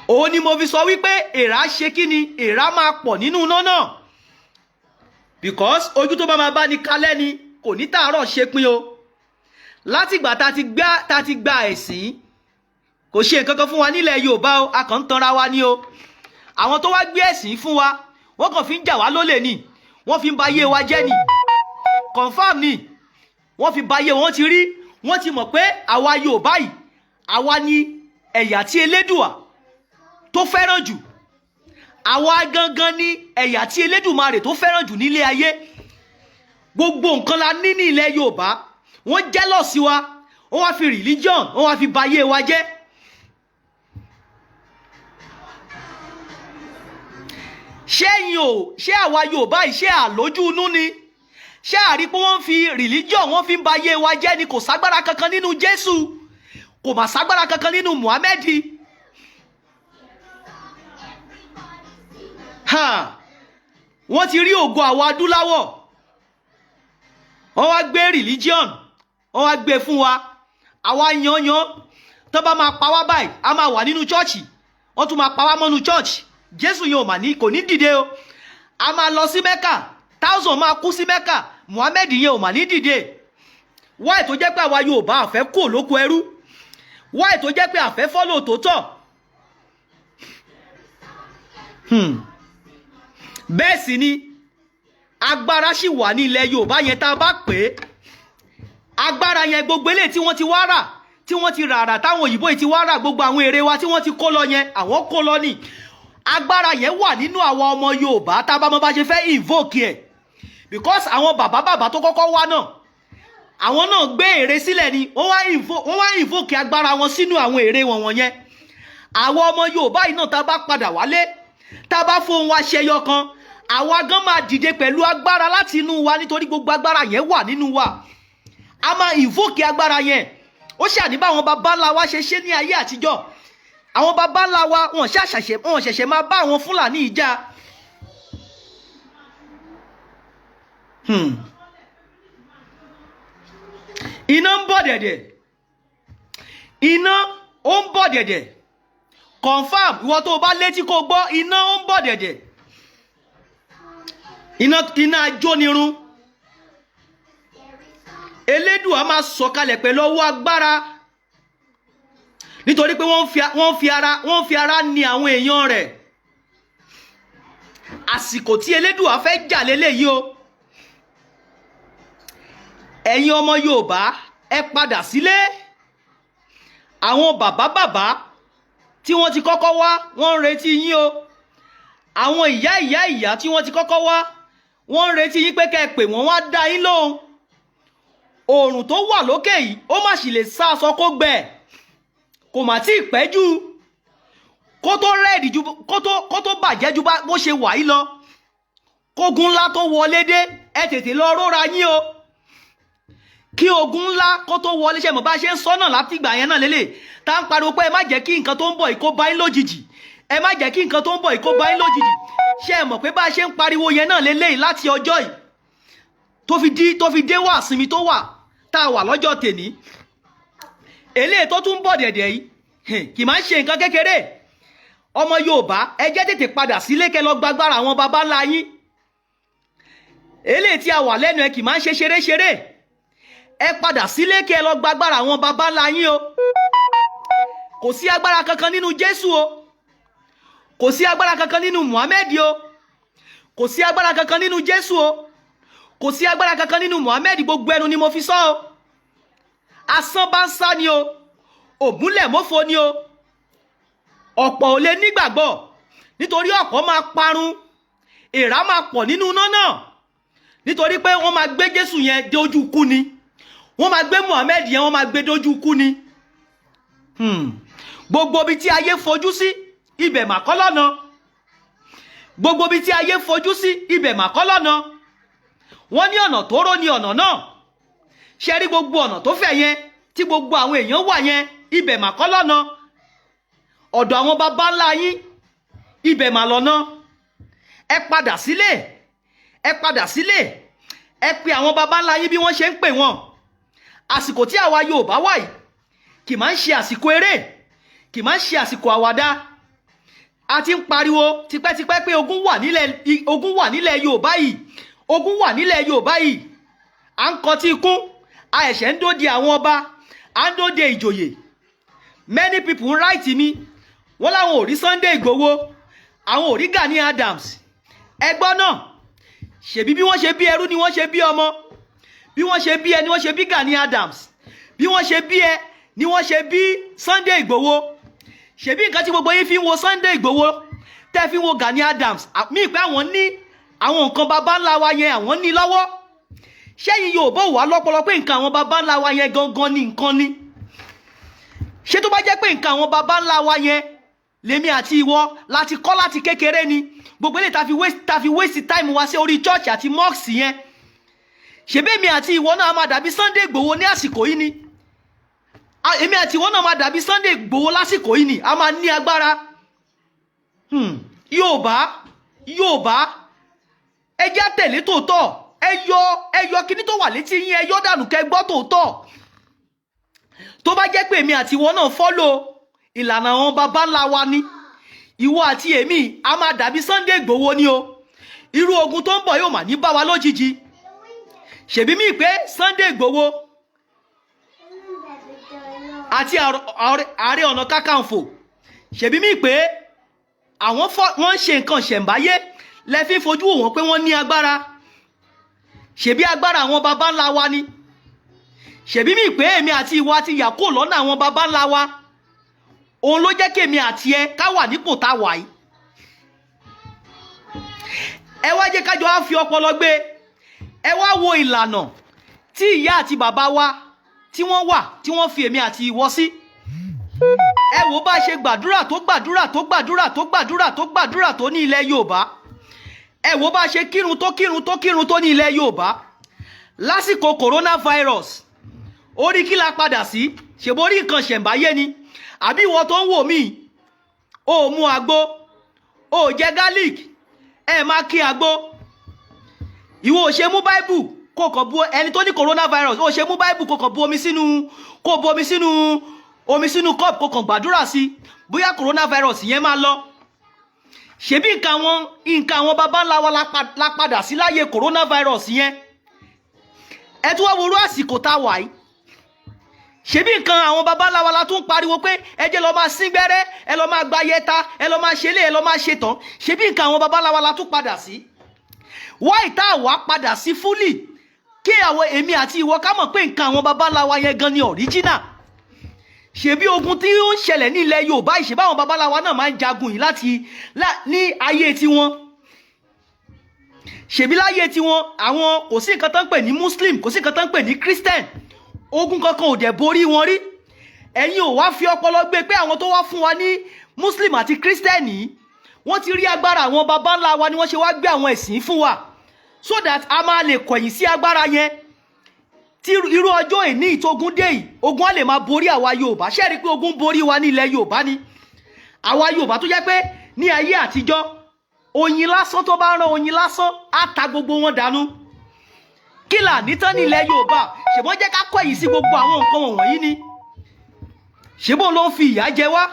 òun ni mo fi sọ wípé èèrà ṣe kí ni, èèrà máa pọ̀ nínú iná náà, because ojú tó bá máa bá ní kalẹ́ ni kò ní tààrọ̀ ṣe pin o. látìgbà tá ti gba ẹ̀sìn kò ṣe nǹkan kan fún wa nílẹ̀ Yorùbá o, a kàn ń tanra wa ni o. àwọn tó wá gbé ẹ̀sìn fún wa wọ́n kàn fi ń jà wá lólè ni, wọ́n fi ń ba ayé wa jẹ́ ni, confam ni, wọ́n fi ba ayé wọn ti rí. wọ́n ti mọ̀ pé àwa Yorùbá yìí, àwa ni ẹ̀yà tí Elédùà tó fẹ́ràn jù. àwa gangan ni ẹ̀yà tí Elédùmarè tó fẹ́ràn jù nílé ayé. gbogbo nǹkan la ní ní ilẹ̀ Yorùbá. wọ́n jealous wa, wọ́n wá fi religion, wọ́n wá fi ba ayé wa jẹ́. ṣé àwa Yorùbá yìí ṣé àlójú inú ni? ṣé àrí pé wọ́n fi religion wọ́n fi ń ba ayé wa jẹ́ ni? kò ságbára kankan nínú Jésù, kò mà ságbára kankan nínú Muhammed. wọ́n ti rí ògo àwọn adúláwọ̀, wọ́n wá gbé religion, wọ́n wá gbé fún wa. àwa yanyan tó bá máa pa wá báyìí, a máa wà nínú chọ́ọ̀chì, wọ́n tún máa pa wá mọ́nú chọ́ọ̀chì. Jésù yẹn ò mà ní, kò ní dìde o. a máa lọ sí Mẹ́kà, 1000 máa kú sí Mẹ́kà, Muhammed yẹn ò mà ní dìde. wáì tó jẹ́ pé àwa Yorùbá àfẹ́ kò lóko ẹrú, wáì tó jẹ́ pé àfẹ́ fọ́lò tòótọ́. bẹ́ẹ̀ sì ni agbára sì wà ní ilẹ̀ Yorùbá yẹn tá a bá pè é. agbára yẹn gbogbo eléyìí tí wọ́n ti wá rà, tí wọ́n ti rà táwọn òyìnbó yìí ti wá rà, gbogbo àwọn èrè wa tí wọ́n ti kó lọ yẹn, àwọn kó lọ ní. agbára yẹn wà nínú àwọn ọmọ Yorùbá tá a bá mọ bá ṣe fẹ́ invoke ẹ̀, because àwọn bàbá tó kọ́kọ́ wá náà, àwọn náà gbé èrè sílẹ̀ ni, wọ́n wá invoke agbára wọn sínú àwọn èrè wọn wọ̀nyẹn. àwọn ọmọ Yorùbá yìí náà tá a bá padà wálé, tá a bá fóun wa ṣẹyọ kan, àwa gan máa dìde pẹ̀lú agbára láti inú wa, nítorí gbogbo agbára yẹn wà nínú wa. a máa invoke agbára yẹn. ó ṣàní bá àwọn baba ńlá wa ṣe ní ayé àtijọ́. àwọn baba ńlá wa wọ́n ṣẹ̀ṣẹ̀ máa bá àwọn Fúlàní ìjà. iná ń bọ̀ dẹ̀dẹ̀, iná ó ń bọ̀ dẹ̀dẹ̀, confam. ìwọ tó o bá létí kó o gbọ́, iná ó ń bọ̀ dẹ̀dẹ̀, iná ajónirun. Elédùà máa sọ̀kalẹ̀ pẹ̀lú ọwọ́ agbára, nítorí pé wọ́n fi ara ni àwọn èèyàn rẹ̀. àsìkò tí Elédùà fẹ́ jà lélẹ́yìí o. ẹ̀yin ọmọ Yorùbá ẹ padà sílé. àwọn bàbá tí wọ́n ti kọ́kọ́ wá, wọ́n ń retí yín o. àwọn ìyá tí wọ́n ti kọ́kọ́ wá, wọ́n ń retí yín pé kẹ́ ẹ pè wọ́n wá dá yín lóhùn. oòrùn tó wà lókè yìí ó mà sì lè sá aṣọ kó gbẹ, kò mà tí ì pẹ́ jù kó tó rẹ́ẹ̀dì ju kó tó bàjẹ́ ju bó ṣe wà yìí lọ. kógun ńlá tó wọlé dé, ẹ tètè lọ róra yín o. kí ogun ńlá kó tó wọlé, ṣe mọ̀ bá ṣe ń sọ náà láti ìgbà yẹn náà lélẹ̀ tá ń pariwo pé ẹ má jẹ́ kí nǹkan tó ń bọ̀ yìí kó bá yín lójijì, ẹ má jẹ́ kí nǹkan tó ń bọ̀ yìí kó bá yín lójijì. ṣe mọ̀ pé bá ṣe ń pariwo yẹn náà lélẹ̀ láti ọjọ́ yìí tó fi dé wà sinmi tó wà tá a wà lọ́jọ́ tèní. eléyìí tó tún bọ̀ dẹ̀dẹ̀ yìí kì máa ń ṣe nǹkan kékeré. ọmọ Yorùbá ẹ jẹ́ tètè padà sílé kẹ́ lọ gbàgbára àwọn baba ńlá yín. eléyìí tí a wà lẹ́nu ẹ kì máa ń ṣe ṣeré. ẹ padà sílé kẹ́ lọ gbàgbára àwọn baba ńlá yín o. kò sí agbára kankan nínú Jésù o, kò sí agbára kankan nínú Muhammed o, kò sí agbára kankan nínú Jésù o, kò sí agbára kankan nínú Muhammed. Gbogbo ẹnu ni mo fi sọ o. Asán bá ń sá ni o, ògúnlẹ̀ mọ́fo ni o. Ọ̀pọ̀ ò lè nígbàgbọ́ nítorí ọ̀pọ̀ máa parun, èèrà máa pọ̀ nínú iná náà nítorí pé wọ́n máa gbé Jésù yẹn dé ojú ikú ni, wọ́n máa gbé Muhammed yẹn wọ́n máa gbé dójú ikú ni. Gbogbo ibi tí ayé fojú sí ibẹ̀ mà kọ́ lọ́nà, gbogbo ibi tí ayé fojú sí ibẹ̀ mà kọ́ lọ́nà. Wọ́n ní ọ̀nà tó rọ́ ni ọ̀nà náà. Ṣé rí gbogbo ọ̀nà tó fẹ̀ yẹn tí gbogbo àwọn èèyàn wà yẹn ibẹ̀ mà kọ́ lọ́nà. Ọ̀dọ̀ àwọn baba ńlá yín ibẹ̀ mà lọ́nà. Ẹ padà sílé, ẹ padà sílé, ẹ pe àwọn baba ńlá yín bí wọ́n ṣe ń pè wọ́n. Àsìkò tí àwa Yorùbá wà yìí kì máa ń ṣe àsìkò eré, kì máa ń ṣe àsìkò àwàdà. A ti ń pariwo tipẹ́tipẹ́ pé ogun wà nílẹ̀ Yorùbá yìí, ogun wà nílẹ̀ Yorùbá yìí. À ń kọtí ikún, a ẹ̀ṣẹ̀ ń dóde àwọn ọba, à ń dóde ìjòyè. Many people ń ráìtì mi, wọ́n láwọn ò rí Sunday Igboho, àwọn ò rí Gani Adams. Ẹgbọ́n náà, ṣèbí bí wọ́n ṣe bí ẹrú ni wọ́n ṣe bí ọmọ, bí wọ́n ṣe bí ẹ ni wọ́n ṣe bí Gani Adams, bí wọ́n ṣe bí ẹ ni wọ́n ṣe bí Sunday Igboho. Ṣèbí nǹkan tí gbogbo yín fi ń wo Sunday Igboho tẹ́ fi ń wo Gani Adams, mí pé àwọn ní àwọn nǹkan baba ńlá wa yẹn àwọn ní lọ́wọ́. Ṣẹ́yìn Yorùbá wà lọ́pọlọ pé nǹkan àwọn baba ńlá wa yẹn gangan ni nǹkan ni. Ṣé tó bá jẹ́ pé nǹkan àwọn baba ńlá wa yẹn lèmi àti ìwọ láti kọ́ láti kékeré ni, gbogbo eléyìí ta fi waste time wa sí orí church àti mosque yẹn. Ṣèbí èmi àti ìwọ náà máa dàbí Sunday Igboho ní àsìkò yìí ni. Èmi àti ìwọ náà máa dàbí Sunday Igboho lásìkò yìí ni, a máa ní agbára. Yorùbá ẹ jẹ́ tẹ̀lé tòótọ́, ẹ yọ kíní tó wà létí yín, ẹ yọ dànù kẹ́ gbọ́ tòótọ́. Tó bá jẹ́ pé èmi àti ìwọ náà follow ìlànà àwọn baba ńlá wa ni, ìwọ àti èmi a máa dàbí Sunday Igboho ni o. Irú ogun tó ń bọ̀ yóò mà ní bá wa lójijì. Ṣèbí mi pé Sunday Igboho àti Ààrẹ Ọ̀nà Kakanfò, ṣèbí mi pé wọ́n ń ṣe nǹkan ṣẹ̀ǹbáyé lẹ fi fojú wò wọ́n pé wọ́n ní agbára. Ṣèbí agbára àwọn baba ńlá wa ni. Ṣèbí mi pé èmi àti ìwọ àti yà kó lọ́nà àwọn baba ńlá wa. Òun ló jẹ́ kí èmi àti ẹ ká wà nípò tá wà yìí. Ẹ wá jẹ́ kájọ wá fi ọpọlọ gbé. Ẹ wá wo ìlànà tí ìyá àti bàbá wa tí wọ́n wà, tí wọ́n fi èmi àti ìwọ sí. Ẹ wò bá ṣe gbàdúrà tó ní ilẹ̀ Yorùbá. Ẹ wò bá ṣe kírun tó ní ilẹ̀ Yorùbá. Lásìkò coronavirus, orí kí la padà sí? Ṣèborí nǹkan ṣẹ̀ǹbáyé ni. Àbí ìwọ tó ń wò mí, o mu àgbo, o jẹ garlic, ẹ máa kí àgbo. Ìwọ ò ṣe mú Bible kó kàn bu ẹni tó ní coronavirus, o ṣe mú Bible kó kàn bu omi sínú cup kó kàn gbàdúrà sí, bóyá coronavirus yẹn máa lọ. Ṣebí nǹkan àwọn baba ńlá wa la padà sí láyé coronavirus yẹn. Ẹ tún wá worú àsìkò tá wà yìí. Ṣebí nǹkan àwọn baba ńlá wa la tún pariwo pé ẹ jẹ́ lọ máa sín gbẹ́rẹ́, ẹ lọ máa gba yẹta, ẹ lọ máa ṣe lé, ẹ lọ máa ṣe tán. Ṣebí nǹkan àwọn baba ńlá wa la tún padà sí. Why tá wá padà sí fully kí àwọn èmi àti ìwọ ká mọ̀ pé nǹkan àwọn baba ńlá wa yẹn gan ni original. Ṣebí ogun tí ó ń ṣẹlẹ̀ ní ilẹ̀ Yorùbá ìṣe báwọn baba ńlá wa náà máa ń jagun yìí láti ní ayé tiwọn. Ṣebí láyé tiwọn àwọn kò sí nǹkan tán pè ní Muslim, kò sí nǹkan tán pè ní Christian. Ogun kankan ò dẹ̀ borí wọn rí. Ẹ̀yin ò wá fi ọpọlọ gbé pé àwọn tó wá fún wa ní Muslim àti Christian yìí, wọ́n ti rí agbára àwọn baba ńlá wa ni wọ́n ṣe wá gbé àwọn ẹ̀sìn fún wa, so that a máa lè kọ̀yìn sí agbára yẹn. Tí irú ọjọ́ ìní ìtógun dé yìí, ogun á lè máa borí àwa Yorùbá. Ṣé rí pé ogun borí wa ní ilẹ̀ Yorùbá ni? Àwa Yorùbá tó jẹ́ pé ní ayé àtijọ́, oyin lásán tó bá rán oyin lásán á ta gbogbo wọn dànù. Kí là ní tán ní ilẹ̀ Yorùbá? Ṣèbọn jẹ́ ká kọ̀yìn sí gbogbo àwọn nǹkan wọ̀nyí ni. Ṣèbọn ló ń fi ìyà jẹ wá.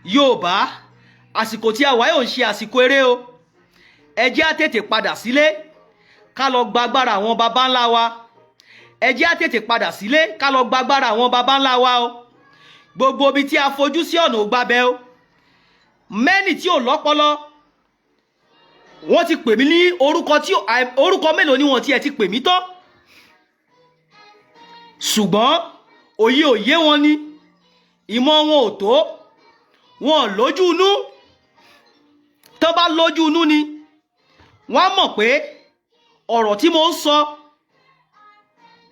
Yorùbá, àsìkò tí a wà yóò ń ṣe àsìkò eré o. ẹ jẹ́ á tètè padà sílé ká lọ gba agbára àwọn baba ńlá wa. Ẹ jẹ́ á tètè padà sílé ká lọ gba agbára àwọn baba ńlá wa o. Gbogbo ibi tí a fojú sí ọ̀nà ò gbabẹ̀ o. Mẹ́nì tí ò lọ́pọlọ wọ́n ti pè mí ní orúkọ mélòó ni wọ́n tiẹ̀ ti pè mí tán. Ṣùgbọ́n òye wọn ni, ìmọ̀ wọn ò tó, wọn lójú inú. Tó bá lójú inú ni wọ́n á mọ̀ pé ọ̀rọ̀ tí mo ń sọ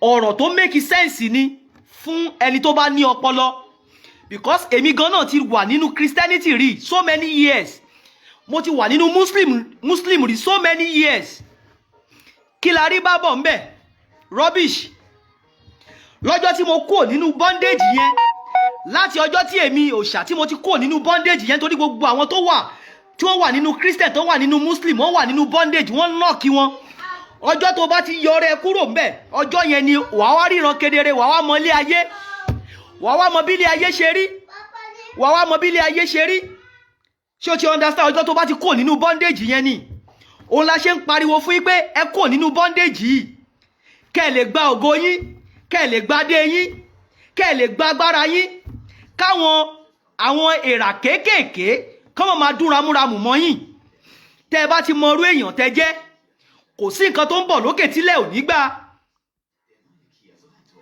ọ̀rọ̀ tó make sense ni fún ẹni tó bá ní ọpọlọ. Because èmi gan náà ti wà nínú Christianity rí so many years. Mo ti wà nínú Muslim rí so many years. Kí la rí bá bọ̀ ńbẹ̀? Rubbish. Lọ́jọ́ tí mo kúrò nínú bondage yẹn, láti ọjọ́ tí èmi òòṣà tí mo ti kúrò nínú bondage yẹn, torí gbogbo àwọn tó wà tí wọ́n wà nínú Christian tó wà nínú Muslim wọ́n wà nínú bondage, wọ́n náà kí wọn. Ọjọ́ tó bá ti yọrẹ kúrò ńbẹ̀, ọjọ́ yẹn ni wàá wá ríran kedere, wàá wá mọ ilé ayé, wàá wá mọ bí ilé ayé ṣe rí, wàá wá mọ bí ilé ayé ṣe rí. Ṣé o ti understand? Ọjọ́ tó bá ti kúrò nínú bondage yẹn ni òun la ṣe ń pariwo fún yín pé ẹ kúrò nínú bondage yìí kẹ́ ẹ lè gba ògo yín, kẹ́ ẹ lè gba adé yín, kẹ́ ẹ lè gba agbára yín, káwọn àwọn èèrà kéékèèké kọ́mọ̀ máa dún ramúramù mọ́ yín. Tẹ́ ẹ bá ti mọ irú èèyàn tẹ́ jẹ́, kò sí nǹkan tó ń bọ̀ lókè tílẹ̀ ò ní gbà.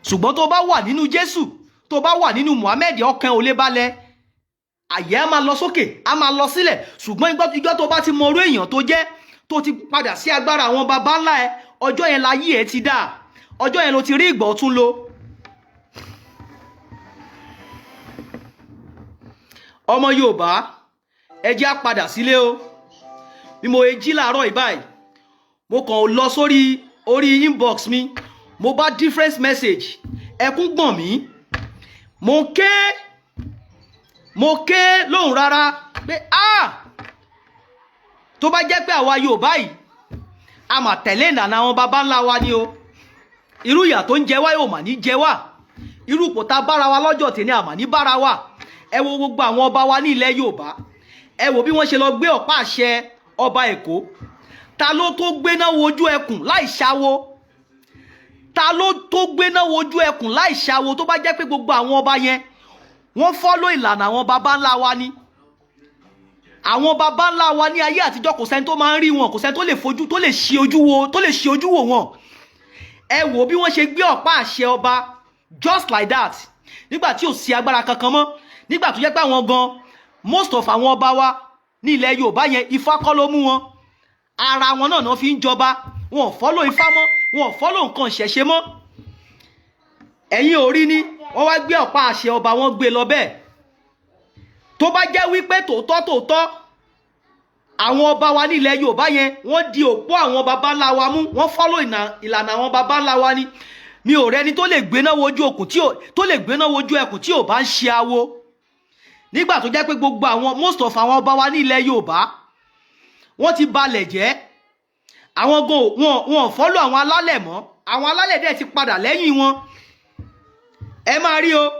Ṣùgbọ́n tó bá wà nínú Jésù, tó bá wà nínú Muhammed, ọkàn ò lè balẹ̀, àyè á máa lọ sókè, á máa lọ sílẹ̀. Ṣùgbọ́n ìgbọ́ tó bá ti mọ irú èèyàn tó jẹ́, tó ti padà sí agbára àwọn baba ńlá ẹ, ọjọ́ yẹn láyé ẹ ti dà, ọjọ́ yẹn ló ti rí ìgbà ọ̀tún lò. Ọmọ Yorùbá, ẹ jẹ́ á padà sílé o. Bí mo jí láàárọ̀ ìbáyìí, mo kàn lọ sórí inbox mi, mo bá different message, ẹkún gbọ̀n mí, mo ké lóhùn rárá pé tó bá jẹ́ pé àwa Yorùbá yìí a mà tẹ̀lé ìlànà àwọn baba ńlá wa ni o, irú ìyà tó ń jẹ wá yóò mà ní jẹ wá, irú ipò tá bára wa lọ́jọ́ tèmi àmà ní bára wa. Ẹ wo gbogbo àwọn ọba wa ní ilẹ̀ Yorùbá, ẹ wo bí wọ́n ṣe lọ gbé ọ̀pá àṣẹ ọba Èkó. Ta ló tó gbéná wojú ẹkùn láì ṣáwo? Ta ló tó gbéná wojú ẹkùn láì ṣáwo? Tó bá jẹ́ pé gbogbo àwọn ọba yẹn wọ́n follow ìlànà àwọn baba ńlá wa ni. Àwọn baba ńlá wa ní ayé àtijọ́ kò sẹ́ni tó máa ń rí wọn, kò sẹ́ni tó lè fojú, tó lè ṣe ojú wò wọn. Ẹ wò bí wọ́n ṣe gbé ọ̀pá àṣẹ ọba just like that, nígbà tí ò sí agbára kankan mọ́, nígbà tó jẹ́ pé àwọn gan most of àwọn ọba wa ní ilẹ̀ Yorùbá yẹn Ifá kọ́ ló mú wọn, ara wọn náà fi ń jọba, wọn ò follow Ifá mọ́, wọn ò follow nǹkan ìṣẹ̀ṣe mọ́. Ẹ̀yin ò rí ni wọ́n wá gbé ọ̀pá àṣẹ ọba, wọ́n gbé lọ bẹ́ẹ̀. Tó bá jẹ́ wípé tòótọ́ àwọn ọba wa ní ilẹ̀ Yorùbá yẹn wọ́n di òpó àwọn baba ńlá wa mú, wọ́n follow ìlànà àwọn baba ńlá wa ni, mi ò rẹ́ni tó lè gbéná wojú ẹkùn tí ò bá ń ṣe awo. Nígbà tó jẹ́ pé gbogbo àwọn most of àwọn ọba wa ní ilẹ̀ Yorùbá wọ́n ti balẹ̀ jẹ́, àwọn gan wọn follow àwọn alálẹ̀ mọ́, àwọn alálẹ̀ dẹ̀ ti padà lẹ́yìn wọn. Ẹ máa rí o,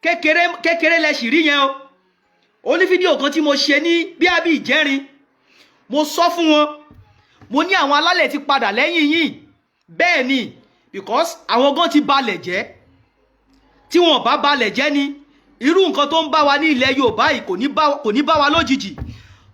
kékeré lẹ sì rí yẹn o. Ó ní fídíò kan tí mo ṣe ní bí ìjẹrin, mo sọ fún wọn, mo ní àwọn alálẹ̀ ti padà lẹ́yìn yín. Bẹ́ẹ̀ ni, because àwọn gan ti balẹ̀ jẹ́. Tí wọn bá balẹ̀ jẹ́ ni irú nǹkan tó ń bá wa ní ilẹ̀ Yorùbá yìí kò ní bá wa lójijì.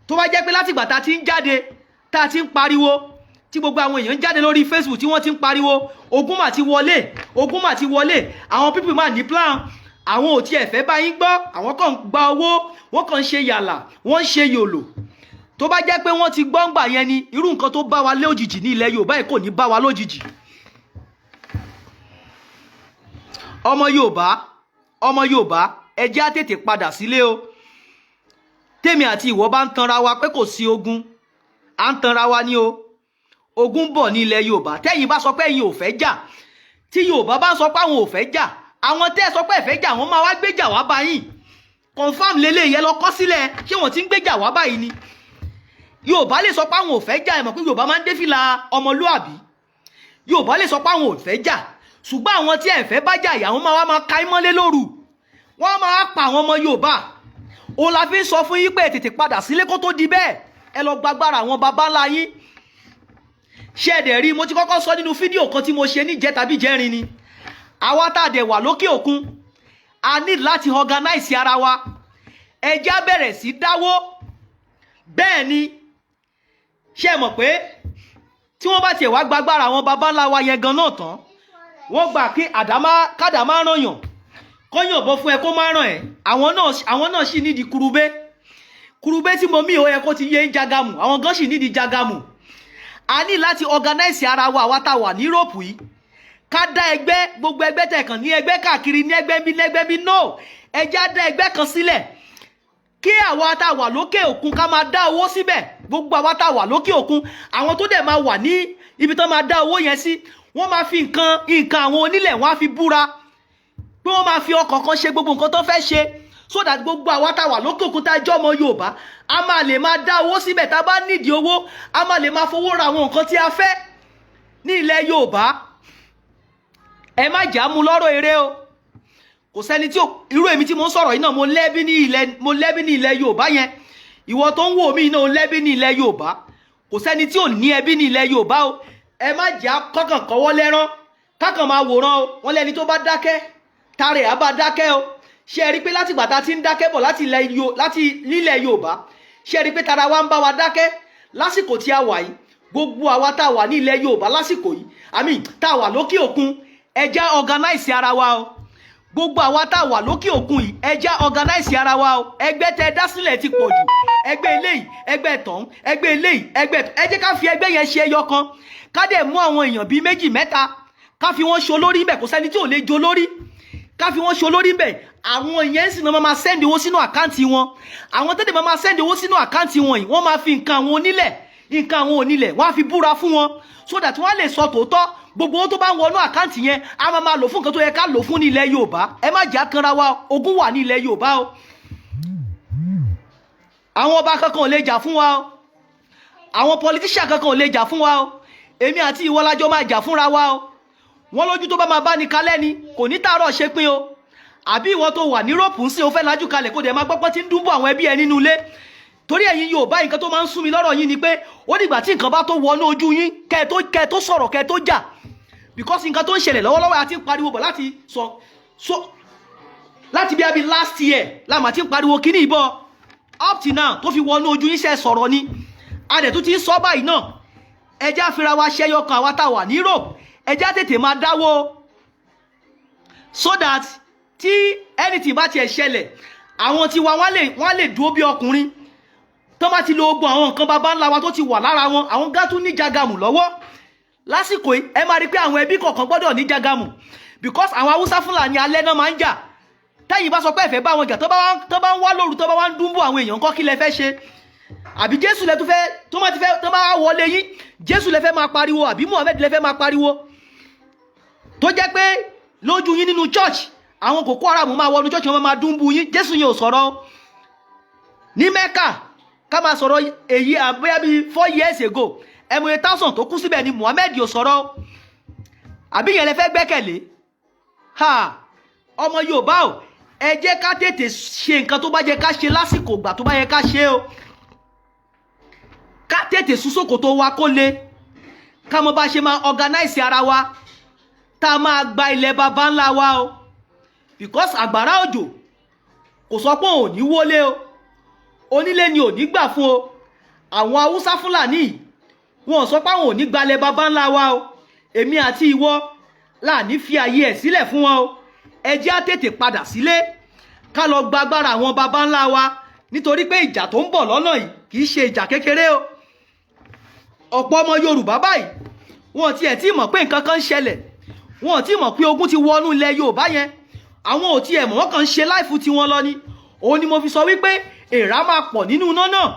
Tó bá jẹ́ pé látìgbà tá ti ń jáde, tá ti ń pariwo, tí gbogbo àwọn èèyàn jáde lórí Facebook tí wọ́n ti ń pariwo ogun mà ti wọlé, àwọn people mà ní plan, àwọn ò tiẹ̀ fẹ́ bá yín gbọ́, àwọn kàn gba owó, wọ́n kàn ṣe yàlà, wọ́n ṣe yòlò. Tó bá jẹ́ pé wọ́n ti gbọ́ ńgbà yẹn ni irú nǹkan tó bá wa lójijì ní ilẹ̀ Yorùbá yìí kò ní bá wa lójijì. Ọmọ Yorùbá, ẹ jẹ́ á tètè padà sílé o. Tèmi àti ìwọ bá ń tanra wa pé kò sí ogun, à ń tanra wa ní o. Ogun bọ̀ ní ilẹ̀ Yorùbá. Tẹ́yin bá sọ pé ẹ̀yin ò fẹ́ jà, tí Yorùbá bá sọ pé àwọn ò fẹ́ jà, àwọn tẹ́ sọ pé ẹ fẹ́ jà wọ́n máa wá gbéjà wá bá yín. Confirm lélẹ̀ yẹn lọ kọ́ sílẹ̀, ṣé wọ́n ti ń gbéjà wá báyìí ni? Yorùbá lè sọ pé àwọn ò fẹ́ jà, ẹ mọ̀ pé Yorùbá máa ń dé fìlà ọmọlúàbí. Yorùbá lè sọ pé àwọn ò fẹ́ jà, ṣùgbọ́n àwọn tí ẹ fẹ́ bá jà ìyà wọn máa ka ìmọ́lé lóru, wọ́n máa pa àwọn ọmọ Yorùbá. Òun la fi ń sọ fún yín pé tètè padà sílé kó tó di bẹ́ẹ̀. ẹ lọ gbàgbára àwọn baba ńlá yín. Ṣé ẹ dẹ̀ rí, mo ti kọ́kọ́ sọ nínú fídíò kan tí mo ṣe níjẹ́ tàbí jẹ́rin ni, àwa tá a dẹ̀ wà lókè òkun a need láti organize ara wa. Ẹ já bẹ̀rẹ̀ sí dáwó. Bẹ́ẹ̀ ni, ṣé ẹ mọ̀ pé tí wọ́n bá tiẹ̀ wá gbàgbára àwọn baba ńlá wa yẹn gan náà tán, wọ́n gbà kí kádà máa ràn yàn, kọ́yàn bọ́ fún ẹ kó máa ràn ẹ́. Àwọn náà sì nídìí kurubé tí mo mí ó yẹ kó ti yé ń jagamu, àwọn gan sì nídìí jagamu. A ní láti organize ara wa, àwa tá a wà ní Europe yìí, ká dá ẹgbẹ́, gbogbo ẹgbẹ́ tẹ̀kàn ní ẹgbẹ́ káàkiri, ní ẹgbẹ́ bí no, ẹjá dá ẹgbẹ́ kan sílẹ̀ kí àwa tá a wà lókè òkun ká máa dá owó síbẹ̀. Gbogbo àwa tá a wà lókè òkun, àwọn tó dẹ̀ máa wà ní ibi tó máa dá owó yẹn sí, wọ́n máa fi nǹkan àwọn onílẹ̀ wọ́n á fi búra pé wọ́n máa fi ọkọ̀ kan ṣe gbogbo nǹkan tó fẹ́ ṣe, so that gbogbo àwa tá a wà lókè òkun tá a jẹ́ ọmọ Yorùbá a máa lè máa dá owó síbẹ̀. Tá a bá nídìí owó a máa lè máa fowó ra àwọn nǹkan tí a fẹ́ ní ilẹ̀ Yorùbá. Ẹ má jà mú lọ́rọ̀ eré o. Kò sẹ́ni tí irú èmi tí mo ń sọ̀rọ̀ yìí náà mo lẹ́bí ní ilẹ̀ Yorùbá yẹn. Ìwọ tó ń wò mí náà o lẹ́bí ní ilẹ̀ Yorùbá. Kò sẹ́ni tí ò ní ẹbí ní ilẹ̀ Yorùbá o. Ẹ má jà kọ́kàn kọ́wọ́ lẹ́rán kákan máa wòran o. Wọ́n lẹ́ni tó bá dákẹ́ tààrẹ̀ á bá dákẹ́ o. Ṣé ẹ rí pé láti ìgbà tá a ti ń dákẹ́ bọ̀ láti nílẹ̀ Yorùbá, ṣé ẹ rí pé tara wa ń bá wa dákẹ́ lásìkò tí a wà yìí? Gbogbo àwa tá a wà ní ilẹ̀ Yorùbá lásìkò yìí, tá a wà lókè òkun, ẹ já organize ara wa o. Gbogbo àwa tá a wà lókè òkun yìí, ẹ já organize ara wa o. Ẹgbẹ́ tẹ́ dá sílẹ̀ ti pọ̀ jù. Ẹgbẹ́ eléyìí, ẹgbẹ́ tọ̀hún, ẹgbẹ́ eléyìí, ẹ jẹ́ ká fi ẹgbẹ́ yẹn ṣe ẹyọ kan. Ká dẹ̀ mú àwọn èèyàn bíi méjì mẹ́ta ká fi wọ́n ṣolórí ńbẹ̀. Kò sẹ́ni tí ò lè jolórí. Ká fi wọ́n ṣolórí ńbẹ̀. Àwọn yẹn sì máa send owó sínú àkáǹtì wọn. Àwọn tẹ́lẹ̀ máa send owó sínú àkáǹtì wọn yìí, wọ́n máa fi nǹkan àwọn onílẹ̀ wọ́n á fi búra fún wọn, so that wọ́n á lè sọ tòótọ́. Gbogbo owó tó bá ń wọnú àkáǹtì yẹn a máa lò fún nǹkan tó yẹ ká lò fún ní ilẹ̀ Yorùbá. Ẹ má jà kanra wa, ogun wà ní ilẹ̀ Yorùbá o. Àwọn ọba kankan ò lè jà fún wa o. Àwọn politician kankan ò lè jà fún wa o. Èmi àti ìwọ lájọ máa jà fúnra wa o. Wọ́n lójú tó bá máa bá ní kalẹ́ ni kò ní tààrọ̀ ṣe pín o. Àbí ìwọ tó wà ní Europe ń sìn o fẹ́ lajú kalẹ̀ kó dẹ̀ máa gbọ́pọ́ tí ń dúnbọ̀ àwọn ẹbí ẹ nínú ilé. Torí ẹ̀yin Yorùbá nǹkan tó máa ń sún mi lọ́rọ̀ yín ni pé ó dìgbà tí nǹkan bá tó wọnú ojú yín kẹ́ tó sọ̀rọ̀ kẹ́ tó jà. Because nǹkan tó ń ṣẹlẹ̀ lọ́wọ́lọ́wọ́ àti ń pariwo bọ̀ láti bí abi last year láàmà tí ń pariwo kíní ìbọn up till now tó fi wọnú ojú yín ṣe sọ̀rọ̀ ni. A dẹ̀ tún ti ń sọ báyìí náà. Ẹ já fira wa ṣẹyọ kan àwa tá wà ní Europe. Ẹ já tètè máa dáwó so that tí anything bá tiẹ̀ ṣẹlẹ̀ àwọn tiwa wọ́n lè dúró bí ọkùnrin. Tó bá ti lo ogun àwọn nǹkan baba ńlá wa tó ti wà lára wọn, àwọn gá tún ní jagamu lọ́wọ́. Lásìkò yìí ẹ máa rí pé àwọn ẹbí kọ̀ọ̀kan gbọ́dọ̀ ní jagamu, because àwọn Haúsá Fúlàní alẹ́ náà máa ń jà. Tẹ́yìn bá sọ pé ẹ fẹ́ bá wọn jà, tó bá ń wá lóru, tó bá wá ń dúnbò àwọn èèyàn, kọ́ kí lẹ fẹ́ ṣe? Àbí Jésù lẹ tún fẹ́ tó bá wọlé yín, Jésù lẹ fẹ́ máa pariwo, àbí Muhammed lẹ fẹ́ máa pariwo? Tó jẹ́ pé lójú yín nínú church àwọn Boko Haram máa wọnú church wọn máa dúnbù yín. Jésù yẹn ò sọ̀rọ̀ ní Mẹ́kà ká máa sọ̀rọ̀ èyí àbúyá bíi 4 years ago. Ẹmọye thousand tó kú síbẹ̀ ni Muhammed ò sọ̀rọ̀. Àbí yẹn lẹ fẹ́ gbẹ́kẹ̀lé? Ọmọ Yorùbá o, ẹ jẹ́ ká tètè ṣe nǹkan tó bá yẹ ká ṣe lásìkò ìgbà tó bá yẹ ká ṣe o. Ká tètè sún ṣòkòtò wa kó le. Ká mọ̀ bá ṣe máa organize ara wa. Tá máa gba ilẹ̀ baba ńlá wa o. Because àgbàrá òjò kò sọ pé ò ní wọlé o. Onílé ni ò ní gbà fún o. Àwọn Haúsá Fúlàní wọn sọ pé àwọn ò ní gbalẹ̀ baba ńlá wa o. Èmi àti ìwọ láàní fi àyè ẹ̀ sílẹ̀ fún wọn o. Ẹ jẹ́ á tètè padà sílé ká lọ gba agbára àwọn baba ńlá wa, nítorí pé ìjà tó ń bọ̀ lọ́nà yìí kì í ṣe ìjà kékeré o. Ọ̀pọ̀ ọmọ Yorùbá báyìí wọn tiẹ̀ tí mọ̀ pé nǹkan kan ń ṣẹlẹ̀, wọn tí mọ̀ pé ogun ti wọnú ilẹ̀ Yorùbá yẹn. Àwọn ò tiẹ̀ mọ̀, wọ́n kàn ń ṣe láìfù tí wọ́n lọ ni. Òun ni mo fi sọ wípé èèrà máa pọ̀ nínú iná náà.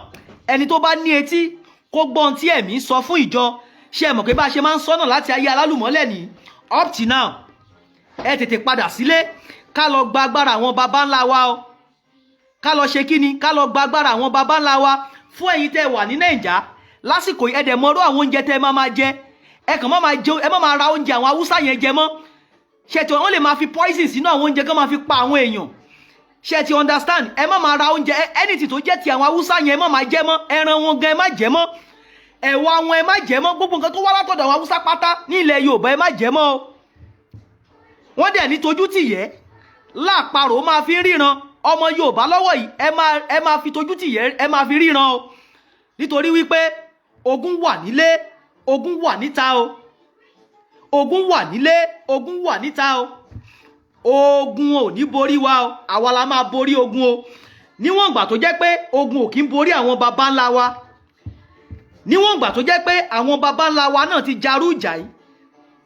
Ẹni tó bá ní etí kó gbọ́n tí ẹ̀mí sọ fún ìjọ. Ṣé ẹ mọ̀ pé bá ṣe máa ń sọ́nà láti ayé alálùmọ́lẹ̀ ní up till now? Ẹ tètè padà sílé ká lọ gba agbára àwọn baba ńlá wa o. Ká lọ ṣe kíni? Ká lọ gba agbára àwọn baba ńlá wa. Fún ẹ̀yin tẹ́ wà ní Nàìjà lásìkò yìí, ẹ dẹ̀ mọ̀rọ̀ àwọn oúnjẹ tẹ́ máa jẹ. Ẹ kàn máa jẹ, ẹ máa ra oúnjẹ àwọn Haúsá yẹn jẹ mọ́. Ṣé tí wọ́n lè máa fi poison sínú àwọn oúnjẹ kan máa fi pa àwọn èèyàn. ṣé ti understand? Ẹ má máa ra oúnjẹ anything tó jẹ́ ti àwọn Haúsá yẹn ẹ má máa jẹ mọ́, ẹran wọn gan ẹ má jẹ mọ́, ẹ̀wà wọn ẹ má jẹ mọ́, gbogbo nǹkan tó wá látọ̀dọ̀ àwọn Haúsá pátá ní ilẹ̀ Yorùbá ẹ má jẹ mọ́ o. Wọ́n dẹ̀ ní tójú tìyẹ́ láàparò máa fi ríran, ọmọ Yorùbá lọ́wọ́ yìí ẹ máa fi tójú tìyẹ́ ẹ máa fi ríran o, nítorí wípé ogun wà nílé ogun wà níta o, ogun wà nílé ogun wà níta o. Ogun ò ní borí wa o, àwa la máa borí ogun o. Níwọ̀n ìgbà tó jẹ́ pé ogun ò kí ń borí àwọn baba ńlá wa, níwọ̀n ìgbà tó jẹ́ pé àwọn baba ńlá wa náà ti jarú ìjà yìí,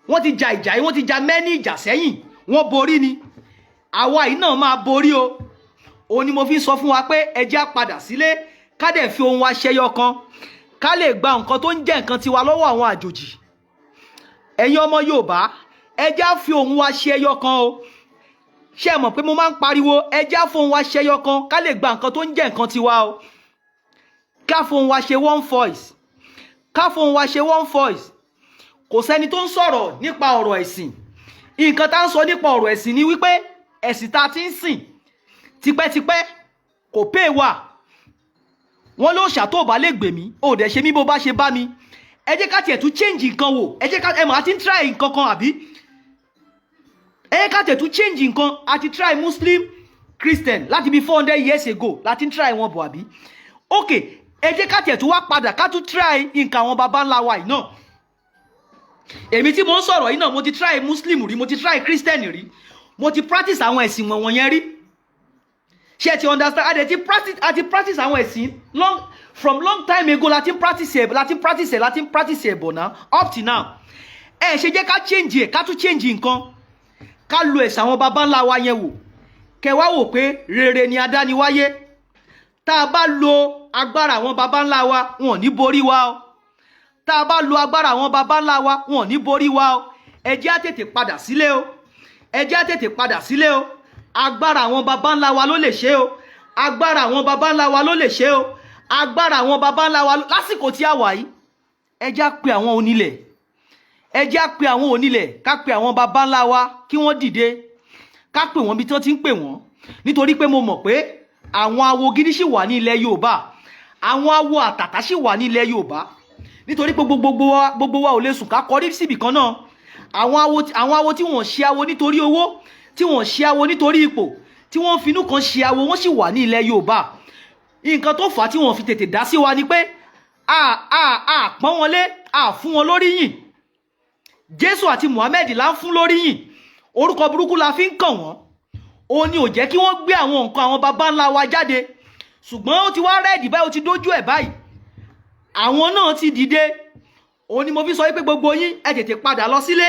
wọ́n ti ja ìjà yìí, wọ́n ti ja mẹ́ni ìjà sẹ́yìn, wọ́n borí ni, àwa yìí náà máa borí o. Òun ni mo fi sọ fún wa pé ẹ jẹ́ á padà sílé ká dẹ̀ fi ohun wa ṣẹyọ kan, ká lè gba nǹkan tó ń jẹ́ nǹkan tiwa lọ́wọ́ àwọn àjòjì. Ẹ̀yin ọmọ Yorùbá ẹ jẹ́ á fi ohun wa ṣẹyọ kan o. Ṣé ẹ mọ̀ pé mo máa ń pariwo ẹ jẹ́ á fi ohun wa ṣẹyọ kan ká lè gba nǹkan tó ń jẹ́ nǹkan tiwa o. Ká fi ohun wa ṣe one voice, ká fi ohun wa ṣe one voice. Kò sẹ́ni tó ń sọ̀rọ̀ nípa ọ̀rọ̀ ẹ̀sìn. Nǹkan tá ń sọ nípa ọ̀rọ̀ ẹ̀sìn ni wípé ẹ̀sìn tá ti ń sìn tipẹ́tipẹ́ kò pé wà. Wọ́n ló ṣàtò bá lè gbè mí, ó dẹ̀ ṣe mí bó bá ṣe bá mi. Ẹ jẹ́ ká tiẹ̀ tún change nǹkan wò, ẹ jẹ́ ká ẹ mà á ti ń try nǹkan kan àbí? Ẹ jẹ́ ká tiẹ̀ tún change nǹkan, a ti try Muslim Christian láti bí 400 years ago láti ń try wọn bọ̀ àbí? Ok, ẹ jẹ́ ká tiẹ̀ tún wá padà ká tún try nǹkan àwọn baba ńlá wa yìí náà. Èmi tí mo ń sọ̀rọ̀ yìí náà mo ti try Muslim rí, mo ti try Christian rí, mo ti practice àwọn ẹ̀sìn wọ̀nyẹn rí. Ṣé ti understand? A ti practice àwọn ẹ̀sìn from long time ago láti practice ẹ̀ bọ̀ náà up till now. Ẹ ṣe jẹ́ ká change ẹ̀, ká tún change nǹkan, ká lo ẹ̀sìn àwọn baba ńlá wa yẹn wò, kẹ́ wá wò pé rere ni adániwáyé. Tá a bá lo agbára àwọn baba ńlá wa wọn ò ní borí wa o. Tá a bá lo agbára àwọn baba ńlá wa wọn ò ní borí wa o. Ẹ jẹ́ á tètè padà sílé o, ẹ jẹ́ á tètè padà sílé o. Agbára àwọn baba ńlá wa ló lè ṣe o, agbára àwọn baba ńlá wa ló lè ṣe o, agbára àwọn baba ńlá wa lásìkò tí a wà yìí. Ẹ jẹ́ á pe àwọn onílẹ̀, ẹ jẹ́ á pe àwọn onílẹ̀, ká pe àwọn baba ńlá wa kí wọ́n dìde, ká pè wọ́n bí tí wọ́n ti ń pè wọ́n. Nítorí pé mo mọ̀ pé àwọn awo gidi ṣì wà ní ilẹ̀ Yorùbá, àwọn awo àtàtà ṣì wà ní ilẹ̀ Yorùbá. Nítorí pé gbogbo wa ò lè sùn ká kọrí síbì kan náà. Àwọn awo tí wọ́n ṣe awo nítorí owó, tí wọ́n ṣe awo nítorí ipò, tí wọ́n finú kan ṣe awo, wọ́n sì wà ní ilẹ̀ Yorùbá. Nǹkan tó fà á tí wọ́n fi tètè dá sí wa ni pé a pọ́n wọn lé, a fún wọn lórí yìn. Jésù àti Muhammed là ń fún lórí yìn, orúkọ burúkú la fi ń kàn wọ́n. Òun ni ò jẹ́ kí wọ́n gbé àwọn nǹkan àwọn baba ńlá wa jáde. Ṣùgbọ́n ó ti wá rẹ́ẹ̀dì báyìí, ó ti dójú ẹ̀ báyìí. Àwọn náà ti dìde. Òun ni mo fi sọ wípé gbogbo yín ẹ tètè padà lọ sílé,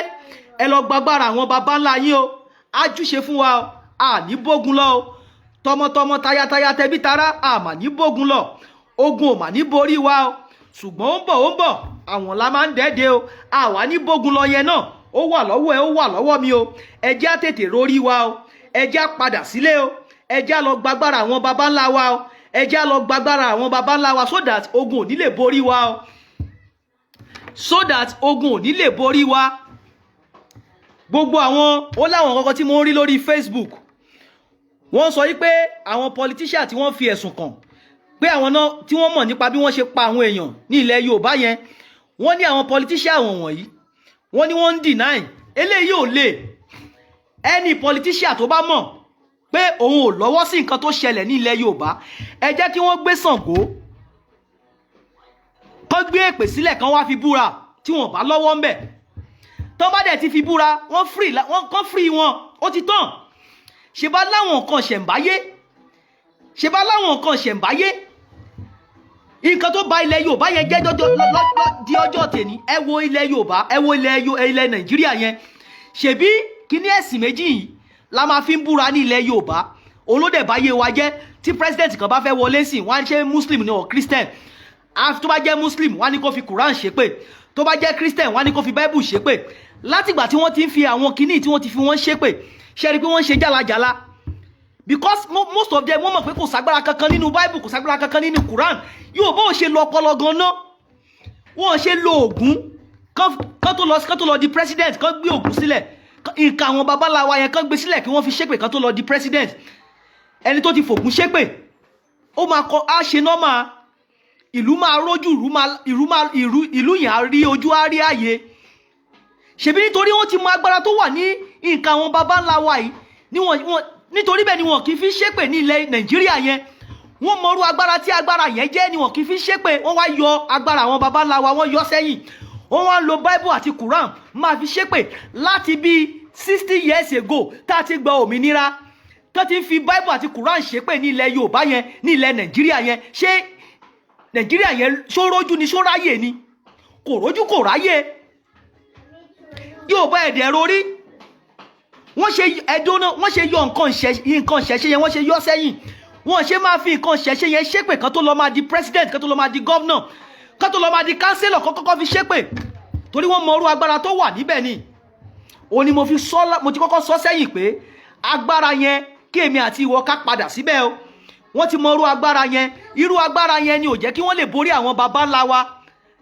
ẹ lọ gbàgbára àwọn baba ńlá yín o. Ájúṣe fún wa o, a ní bógun lọ o. Tọmọtọmọ tayátayá tẹbí tará, a mà ní bógun lọ. Ogun ò mà ní borí wa o. Ṣùgbọ́n ó ń bọ̀, àwọn la máa ń dẹ́dẹ́ o. A wà ní bógun lọ yẹn náà, ó wà lọ́wọ́ ẹ, ó wà lọ́wọ́ mi o. Ẹ jẹ́ á tètè rórí wa o, ẹ jẹ́ á padà sílé o, ẹ jẹ́ á lọ gbàgbára àwọn baba ńlá wa o, ẹ jẹ́ á lọ gbàgbára àwọn baba ńlá wa so that ogun ò ní lè borí wa o, so that ogun ò ní lè borí wa. Gbogbo àwọn ó láwọn kankan tí mo ń rí lórí Facebook, wọ́n sọ wípé àwọn politician tí wọ́n fi ẹ̀sùn kàn pé àwọn náà tí wọ́n mọ̀ nípa bí wọ́n ṣe pa àwọn èèyàn ní ilẹ̀ Yorùbá yẹn, wọ́n ní àwọn politician wọ̀nyí wọ́n ní wọ́n ń deny. Eléyìí ò lè. Any politician tó bá mọ̀ pé òun ò lọ́wọ́ sí nǹkan tó ṣẹlẹ̀ ní ilẹ̀ Yorùbá, ẹ jẹ́ kí wọ́n gbé Ṣàngó, kán gbé èpè sílẹ̀ kán wá fi búra tí wọ́n bá lọ́wọ́ ń bẹ̀. Tán bá dẹ̀ ti fi búra, wọ́n free wọn, ó ti tán. Ṣé bá láwọn nǹkan ṣẹ̀ǹbáyé, ṣé bá láwọn nǹkan ṣẹ̀ǹbáyé. Nǹkan tó bà ilẹ̀ Yorùbá yẹn jẹ́ di ọjọ́ tèmi, ẹ wo ilẹ̀ Yorùbá, ẹ wo ilẹ̀ Nàìjíríà yẹn. Ṣebí kíní ẹ̀sìn méjì yìí la máa fi ń búra ní ilẹ̀ Yorùbá. Olódẹ̀ báyé wa jẹ́, tí president kan bá fẹ́ wọlé sí, wọ́n á ṣe Muslim ni or Christian. Tó bá jẹ́ Muslim, wọ́n á ní kó fi Quran ṣépè. Tó bá jẹ́ Christian, wọ́n á ní kó fi Bible ṣépè. Látìgbà tí wọ́n ti ń fi àwọn kíní tí wọ́n ti fi wọ́n ṣépè, ṣe rí pé wọ́n ṣe jálajàla. Because most of them wọ́n mọ̀ pé kò ságbára kankan nínú Bible, kò ságbára kankan nínú Quran. Yorùbá ò ṣe lo ọpọlọ gan-an, wọ́n ṣe lo ògún kán tó lọ di president, kán gbé ògún sílẹ̀. Nǹkan àwọn babaláwa yẹn kán gbé sílẹ̀ kí wọ́n fi ṣépè kán tó lọ di president. ẹni tó ti fògùn ṣépè ó máa kọ á ṣe nọ́mà, ìlú máa rójú, ìlú yẹn á rí ojú, á rí ààyè. Ṣebí nítorí wọ́n ti mọ agbára tó wà ní nǹkan àwọn baba ńlá wa yìí, nítorí bẹ́ẹ̀ ni wọn kì í fi ṣépè ní ilẹ̀ Nàìjíríà yẹn. Wọ́n mọrú agbára tí agbára yẹn jẹ́ ni wọn kì í fi ṣépè. Wọ́n wá yọ agbára àwọn baba ńlá wa, wọ́n yọ sẹ́yìn. Wọ́n wá lo Bible àti Quran máa fi ṣépè láti bí 60 years ago tá a ti gba òmìnira tó ti fi Bible àti Quran ṣépè ní ilẹ̀ Yorùbá yẹn, ní ilẹ̀ Nàìjíríà yẹn. Ṣé Nàìjíríà yẹn ṣó rójú ni, ṣó ráyè ni? Kò rójú kò ráyè. Yorùbá ẹ̀dẹ̀ rorí, wọ́n ṣe ẹ̀dọ́ náà, wọ́n ṣe yọ nǹkan ṣẹ̀ṣẹ̀ yẹn, wọ́n ṣe yọ sẹ́yìn. Wọ́n ṣe máa fi nǹkan ṣẹ̀ṣẹ̀ yẹn ṣépè kan tó lọ máa di president, kan tó lọ máa di governor, kan tó lọ máa di councillor, kọ́kọ́ fi ṣépè. Torí wọ́n mọrú agbára tó wà níbẹ̀ ni. Ó ní mo ti kọ́kọ́ sọ sẹ́yìn pé agbára yẹn kí èmi àti ìwọ ká padà síbẹ̀ o. Wọ́n ti mọrú agbára yẹn, irú agbára yẹn ni ò jẹ́ kí wọ́n lè borí àwọn baba ńlá wa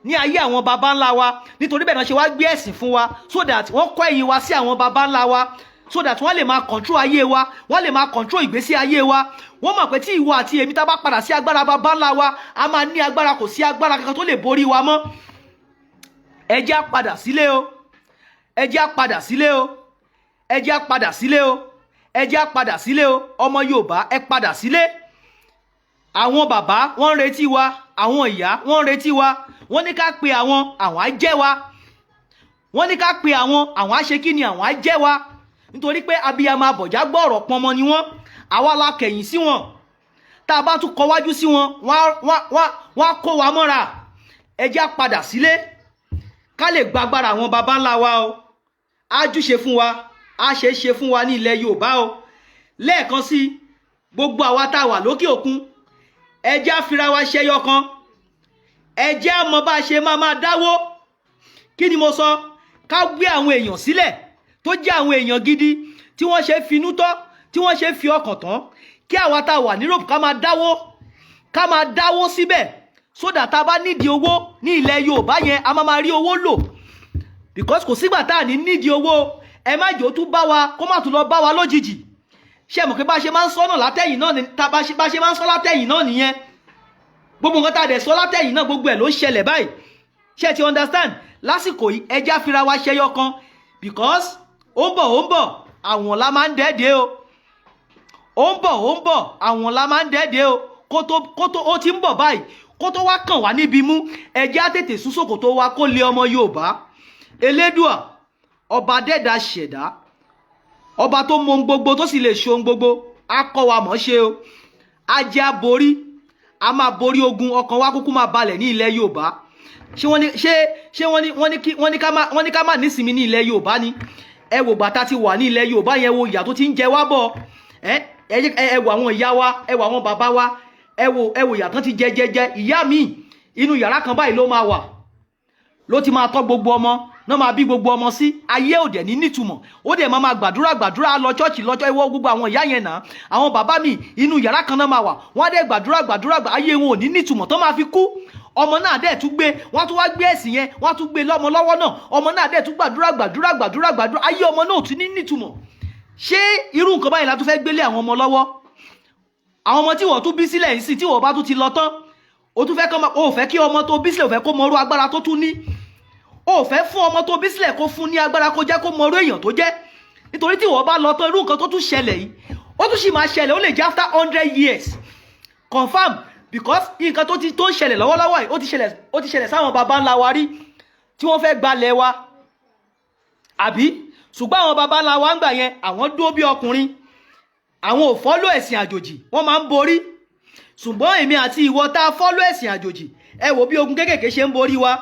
ní ayé àwọn baba ńlá wa. Nítorí bẹ́ẹ̀ náà ṣe wá gbé ẹ̀sìn fún wa, so that wọ́n kọ́ ẹ̀yìn wa sí àwọn baba ńlá wa, so that wọ́n lè máa control ayé wa, wọ́n lè máa control ìgbésí ayé wa. Wọ́n mọ̀ pé tí ìwọ àti èmi tá bá padà sí agbára baba ńlá wa, a máa ní agbára, kò sí agbára kankan tó lè borí wa mọ́. Ẹ jẹ́ á padà sílé o, ẹ jẹ́ á padà sílé o, ẹ jẹ́ á padà sílé o, ẹ jẹ́ á padà sílé o. Ọmọ Yorùbá ẹ padà sílé. Àwọn bàbá wọ́n ń retí wa, àwọn ìyá wọ́n ń retí wa. Wọ́n ní ká pe àwọn á jẹ́ wa. Wọ́n ní ká pe àwọn á ṣe kí ni, àwọn á jẹ́ wa. Nítorí pé abiyamọ abọ̀já gbọ́rọ̀ pọnmọ ni wọ́n. Àwa la kẹ̀yìn sí wọn. Tá a bá tún kọ wájú sí wọn, wọ́n á kó wa mọ́ra. Ẹ jẹ́ á padà sílé ká lè gbàgbára àwọn baba ńlá wa o. Ájúṣe fún wa, á ṣe é ṣe fún wa ní ilẹ̀ Yorùbá o. Lẹ́ẹ̀kan sí gbogbo àwa tá a wà lókè òkun, ẹ jẹ́ á fira wa ṣẹyọ kan. Ẹ jẹ́ á mọ bá a ṣe máa dáwó. Kí ni mo sọ? Ká gbé àwọn èèyàn sílẹ̀ tó jẹ́ àwọn èèyàn gidi tí wọ́n ṣe finú tọ́, tí wọ́n ṣe fi ọkàn tán. Kí àwa tá a wà ní Europe ká máa dáwó síbẹ̀, so that tá a bá nídìí owó ní ilẹ̀ Yorùbá yẹn, a máa rí owó lò. Because kò sígbà tá a ní nídìí owó. Ẹ má jò tún bá wa, kó má tún lọ bá wa lójijì. Ṣé mọ̀ pé bá ṣe máa ń sọ náà látẹ̀yìn náà ni, bá ṣe máa ń sọ látẹ̀yìn náà nìyẹn. Gbogbo nǹkan tá a dẹ̀ sọ látẹ̀yìn náà, gbogbo ẹ̀ ló ń ṣẹlẹ̀ báyìí. Ṣé ti understand? Lásìkò yìí ẹ jẹ́ á fira wa ṣẹyọ kan. Because ó ń bọ̀ àwọn la máa ń dẹ́dẹ́ o. Ó ń bọ̀ àwọn la máa ń dẹ́dẹ́ o. Kó tó ó ti ń bọ̀ báyìí, kó tó wá kàn wá níbi mú. Ẹ jẹ́ á tètè sún ṣòkòtò wa kó lé ọmọ Yorùbá. Elédùà, ọba dẹ́dà ṣẹ̀dá, ọba tó mọ ohun gbogbo tó sì lè ṣe ohun gbogbo, á kọ́ wa mọ̀ ṣe o. Á jẹ́ á borí, a máa borí ogun, ọkàn wa kúkú máa balẹ̀ ní ilẹ̀ Yorùbá. Ṣé wọ́n ní ká má nísinmi ní ilẹ̀ Yorùbá ni? Ẹ wò gbàtà ti wà ní ilẹ̀ Yorùbá yẹn, wo ìyà tó ti ń jẹ wá bọ̀. Ẹ wò àwọn ìyá wa, ẹ wò àwọn bàbá wa, ẹ wò ìyà tán ti jẹ. Ìyá mi inú yàrá kan báyìí ló máa wà, ló ti máa tọ́ gbogbo ọmọ, náà máa bí gbogbo ọmọ sí. Ayé ò dẹ̀ ní nítumọ̀. Ó dẹ̀ máa gbàdúrà lọ chọ́ọ̀chì lọ́jọ́ ìwọ gbogbo àwọn ìyá yẹn náà. Àwọn bàbá mi inú yàrá kan náà máa wà, wọ́n á dẹ̀ gbàdúrà, ayé wọn ò ní nítumọ̀ tó máa fi kú. Ọmọ náà dẹ̀ tún gbé, wọ́n tún wá gbé ẹ̀sìn yẹn, wọ́n tún gbé lọ́mọ lọ́wọ́ náà. Ọmọ náà dẹ̀ tún gbàdúrà, ayé ọmọ náà ò tún ní nítumọ̀. Ṣé irú nǹkan báyìí la tún fẹ́ gbélé àwọn ọmọ lọ́wọ́? Àwọn ọmọ tí wọ́n tún bí sílẹ̀ yìí sí, tí wọ́n bá tún ti lọ tán, ó fẹ́ kí ọmọ tó bí sílẹ̀, ó fẹ́ kó mọrú agbára tó tún ní. Ó fẹ́ fún ọmọ tó bí sílẹ̀ kó fún ní agbára, kó jẹ́ kó mọrú èèyàn tó jẹ́. Nítorí tí wọ́n bá lọ tán, irú nǹkan tó tún ṣẹlẹ̀ yìí, ó tún sì máa ṣẹlẹ̀, ó lè jẹ́ after 100 years. Confirm, because nǹkan tó ń ṣẹlẹ̀ lọ́wọ́lọ́wọ́ yìí, ó ti ṣẹlẹ̀ sáwọn baba ńlá wa rí tí wọ́n fẹ́ gbalẹ̀ wa. Àbí? Ṣùgbọ́n àwọn baba ńlá wa ń gbà yẹn, àwọn dúró bí ọkùnrin. Àwọn ò fọ́lọ́ ẹ̀sìn àjòjì, wọ́n máa ń borí. Ṣùgbọ́n èmi àti ìwọ tá a fọ́lọ́ ẹ̀sìn àjòjì, ẹ wò bí ogun kékèké ṣe ń borí wa.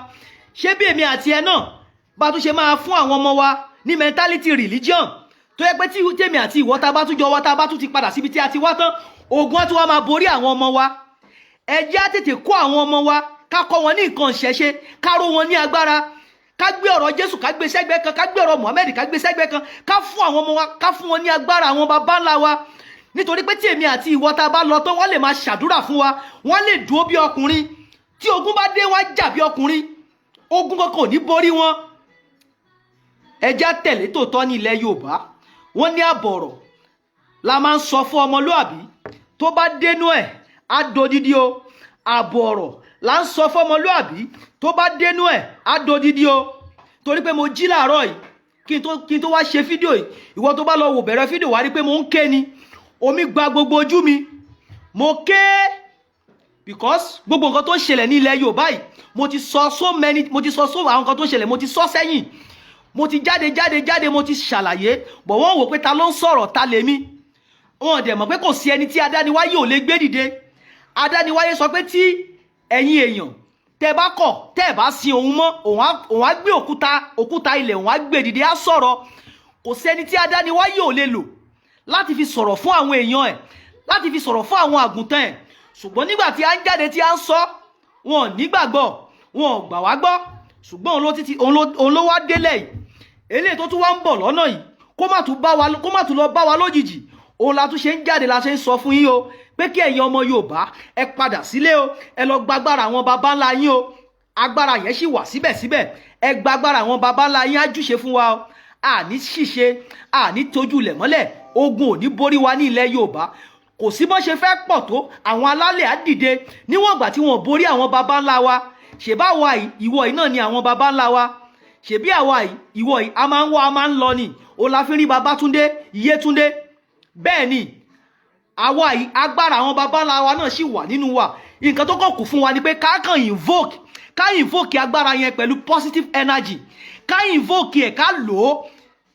Ṣé bí èmi àti ẹ náà bá tún ṣe máa fún àwọn ọmọ wa ní mentality religion, tó yẹ pé tí tèmi àti ìwọ tá bá tún jọ wá, tá bá tún ti padà síbi tí a ti wá tán, ogun á tún wá máa borí àwọn ọmọ wa. Ẹ jẹ́ á tètè kó àwọn ọmọ wa, ká kọ́ wọn ní nǹkan ìṣẹ̀ṣe, ká ró wọn ní agbára, ká gbé ọ̀rọ̀ Jésù ká gbé sẹ́gbẹ́ kan, ká gbé ọ̀rọ̀ Muhammad ká gbé sẹ́gbẹ́ kan, ká fún àwọn ọmọ wa, ká fún wọn ní agbára àwọn baba ńlá wa. Nítorí pé tí èmi àti ìwọ tá bá lọ tán, wọ́n lè máa ṣàdúrà fún wa, wọ́n lè dúró bí ọkùnrin. Tí ogun bá dé, wọ́n á jà bí ọkùnrin, ogun kankan ò ní borí wọn. Ẹ jẹ́ á tẹ̀lé tòótọ́ ní ilẹ̀ Yorùbá. Wọ́n ní àbọ̀rọ̀ la máa ń sọ fún ọmọlúàbí. tó bá dénú ẹ̀ á dodidi o. Àbọ̀ ọ̀rọ̀ là ń sọ fọ́mọlúàbí, tó bá dénú ẹ̀ á dodidi o. Torí pé mo jí láàárọ̀ yìí kí n tó wá ṣe fídíò yìí, ìwọ tó bá lọ wò bẹ̀rẹ̀ fídíò wá rí pé mo ń ké ni, omi gba gbogbo ojú mi, mo ké because gbogbo nǹkan tó ṣẹlẹ̀ ní ilẹ̀ Yorùbá yìí mo ti sọ àwọn nǹkan tó ṣẹlẹ̀ mo ti sọ sẹ́yìn, mo ti jáde mo ti ṣàlàyé, bọ̀ wọ́n wò pé ta ló ń sọ̀rọ̀, ta lèmi. Wọ́n dẹ̀ mọ̀ pé kò sí ẹni tí adániwáyé ò lè gbé dìde. Adániwáyé sọ pé tí ẹ̀yin èèyàn tẹ́ bá kọ̀ tẹ́ bá sin òun mọ́, òun á gbé òkúta ilẹ̀, òun á gbé dìde, á sọ̀rọ̀. Kò sí ẹni tí adániwáyé ò lè lò láti fi sọ̀rọ̀ fún àwọn èèyàn ẹ̀, láti fi sọ̀rọ̀ fún àwọn àgùntàn ẹ̀. Ṣùgbọ́n nígbà tí a ń jáde tí a ń sọ, wọn ò nígbàgbọ́, wọn ò gbà wá gbọ́. Ṣùgbọ́n òun ló wá délẹ̀ yìí, eléyìí tó tún wá ń bọ̀ lọ́nà yìí, kó má tún lọ bá wa lójijì. Òun la tún ṣe ń jáde, la ṣe ń sọ fún yín o pé kí ẹ̀yin ọmọ Yorùbá ẹ padà sílé o, ẹ lọ gbàgbára àwọn baba ńlá yín o. Agbára yẹn sì wà síbẹ̀síbẹ̀, ẹ gbàgbára àwọn baba ńlá yín, á júṣe fún wa o. Àní ṣìṣe, àní tójú ilẹ̀ mọ́lẹ̀, ogun ò ní borí wa ní ilẹ̀ Yorùbá. Kò sí bọ́n ṣe fẹ́ pọ̀ tó, àwọn alálẹ̀ á dìde níwọ̀n ìgbà tí wọ́n borí àwọn baba ńlá wa. Ṣèbá àwa yìí, ìwọ yìí náà ni àwọn baba ńlá wa. Ṣèbí àwa yìí, ìwọ yìí, a máa ń wá, a máa ń lọ ni. O la fi rí Babátúndé, Yétúndé. Bẹ́ẹ̀ ni àwa yìí, agbára àwọn baba ńlá wa náà sì wà nínú wa. Nǹkan tó kàn kù fún wa ni pé ká invoke agbára yẹn pẹ̀lú positive energy. Ká invoke ẹ̀, ká lò ó.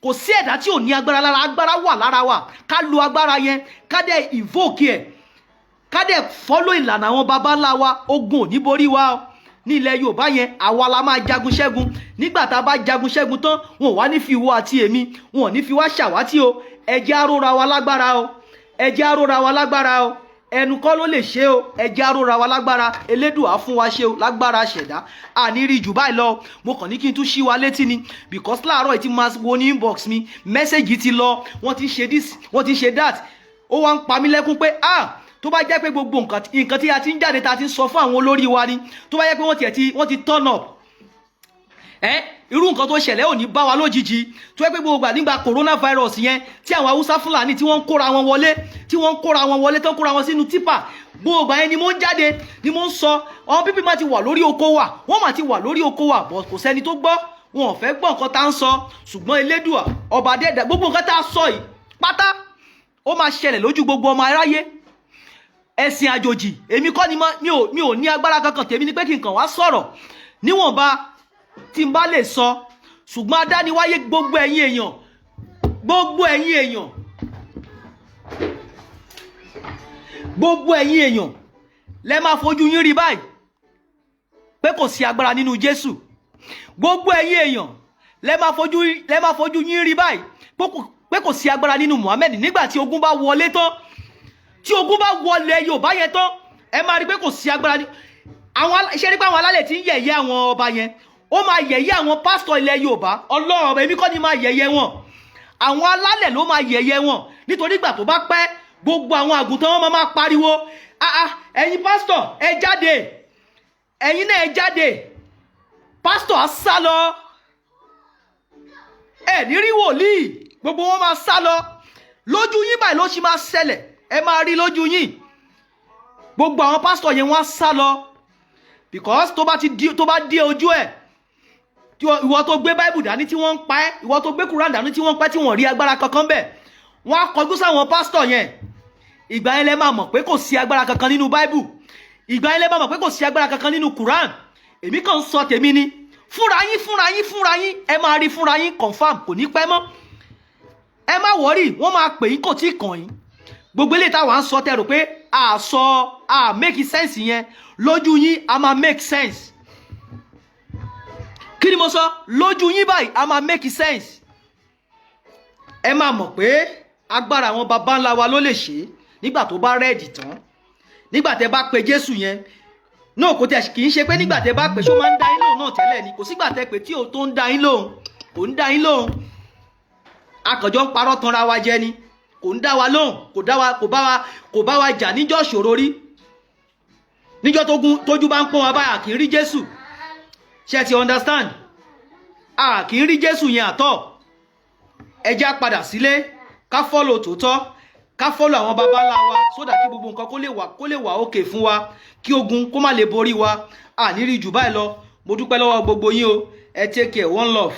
Kò sí ẹ̀dá tí ò ní agbára lára, agbára wà lára wa. Ká lo agbára yẹn, ká dẹ̀ invoke ẹ̀, ká dẹ̀ follow ìlànà àwọn baba ńlá wa. Ogun ò ní borí wa o. Ní ilẹ̀ Yorùbá yẹn, àwa la máa jagun ṣẹ́gun. Nígbà tá a bá jagun ṣẹ́gun tán, wọn ò wá ní fi ìwọ àti èmi, wọn ò ní fi wá ṣàwátì o. Ẹ jẹ́ á róra wa lágbára o. Ẹ jẹ́ á róra wa lágbára o. Ẹnu kọ́ ló lè ṣe o. Ẹ jẹ́ á róra wa lágbára. Elédùà fún wa ṣe o, lágbára ṣẹ̀dá. Àní rí jù báyìí lọ. Mo kàn ní kí n tún ṣí wa létí ni, because láàárọ̀ yìí tí máa wo ní inbox mi, mẹ́sẹ̀gì ti lọ, wọ́n ti ṣe this, wọ́n ti ṣe that. Ó wá ń pa mí lẹ́kún pé tó bá jẹ́ pé gbogbo nǹkan tí a ti ń jáde ta ti ń sọ fún àwọn olórí wa ni, tó bá jẹ́ pé wọ́n ti turn up, irú nǹkan tó ṣẹlẹ̀ ò ní bá wa lójijì. Tó yẹ pé gbogbo nígbà coronavirus yẹn tí àwọn Haúsá Fúlàní tí wọ́n ń kóra wọn wọlé, tó ń kóra wọn sínú tipa, gbogbo yẹn ni mo ń jáde ni mo ń sọ. Àwọn pípì máa ti wà lórí oko wa, wọ́n máa ti wà lórí oko wa, but kò sẹ́ni tó gbọ́. Wọn ò fẹ́ gbọ́ nǹkan tá ń sọ. Ṣùgbọ́n Elédùà ọba dẹ́dà, gbogbo nǹkan tá a sọ yìí pátá ó máa ṣẹlẹ̀ lójú gbogbo ọmọ aráyé. Ẹ̀sìn àjòjì, èmi kọ́ ni mi ò ní agbára kankan, tèmi ni pé kí n kàn wá sọ̀rọ̀ níwọ̀nba tí n bá lè sọ. Ṣùgbọ́n adániwáyé, gbogbo ẹ̀yin èèyàn lẹ máa fojú yín rí báyìí pé kò sí agbára nínú Jésù. Gbogbo ẹ̀yin èèyàn lẹ máa fojú yín rí báyìí pé kò sí agbára nínú Muhammed. Nígbà tí ogun bá wọlé tán, tí ogun bá wọlé Yorùbá yẹn tán, ẹ máa rí pé kò sí agbára ní ṣe rí pé àwọn alálẹ̀ tí ń yẹ̀yẹ́ àwọn ọba yẹn, ó máa yẹ̀yẹ́ àwọn pásítọ̀ ilẹ̀ Yorùbá. Ọlọ́run ọba, èmi kọ́ ni máa yẹ̀yẹ́ wọn, àwọn alálẹ̀ ló máa yẹ̀yẹ́ wọn. Nítorí ìgbà tó bá pẹ́, gbogbo àwọn àgùntàn wọn máa pariwo, ẹ̀yin pásítọ̀ ẹ jáde, ẹ̀yin náà ẹ jáde. Pásítọ̀ á sá lọ, ẹ ní rí wòlíì, gbogbo wọn máa sá lọ. Lójú yín báyìí ló ṣì máa ṣẹlẹ̀, ẹ máa rí lójú yín. Gbogbo àwọn pásítọ̀ yẹn wọ́n á sá lọ, because tó bá dé ojú ẹ̀, ìwọ tó gbé Bible dání tí wọ́n ń pa ẹ́, ìwọ tó gbé Quran dání tí wọ́n ń pa ẹ́, tí wọ́n rí agbára kankan bẹ̀, wọ́n á kọjú sáwọn pásítọ̀ yẹn. Ìgbà yẹn lẹ máa mọ̀ pé kò sí agbára kankan nínú Bible. Ìgbà yẹn lẹ máa mọ̀ pé kò sí agbára kankan nínú Quran. Èmi kàn ń sọ tèmi ni. Fúnra yín ẹ máa rí fúnra yín confam, kò ní pẹ́ mọ́. Ẹ má wọ́rì, wọ́n máa pè yín, kò tí ì kàn yín. Gbogbo eléyìí táwa ń sọ tẹ́ rò pé make sense yẹn, lójú yín a máa make sense. Kí ni mo sọ? Lójú yín báyìí a máa make sense. Ẹ máa mọ̀ pé agbára àwọn baba ńlá wa ló lè ṣe nígbà tó bá rẹ́ẹ̀dì tán. Nígbà tẹ́ bá pe Jésù yẹn náà, kò tẹ̀ kì í ṣe pé nígbà tẹ́ bá pe ṣó máa ń dá yín lóhùn náà tẹ́lẹ̀ ni. Kò sígbà tẹ́ pé tí ò tó ń dá yín lóhùn, kò ń dá yín lóhùn. Akànjọ́ ń parọ́ tanra wa jẹ ni, kò ń dá wa lóhùn, kò bá wa jà níjọ́ ṣòro rí. Níjọ́ tójú bá ń pọ́n wa báyà kì í rí Jésù. Ṣé ti understand? Kì í rí Jésù yẹn àtọ̀. Ẹ já padà sílé, ká follow tòótọ́, ká fọ́lọ̀ àwọn baba ńlá wa sódà kí gbogbo nǹkan kó lè wà òkè fún wa, kí ogun kó má lè borí wa. Àní rí jù báyìí lọ. Mo dúpẹ́ lọ́wọ́ gbogbo yín o. Ẹ take care, one love.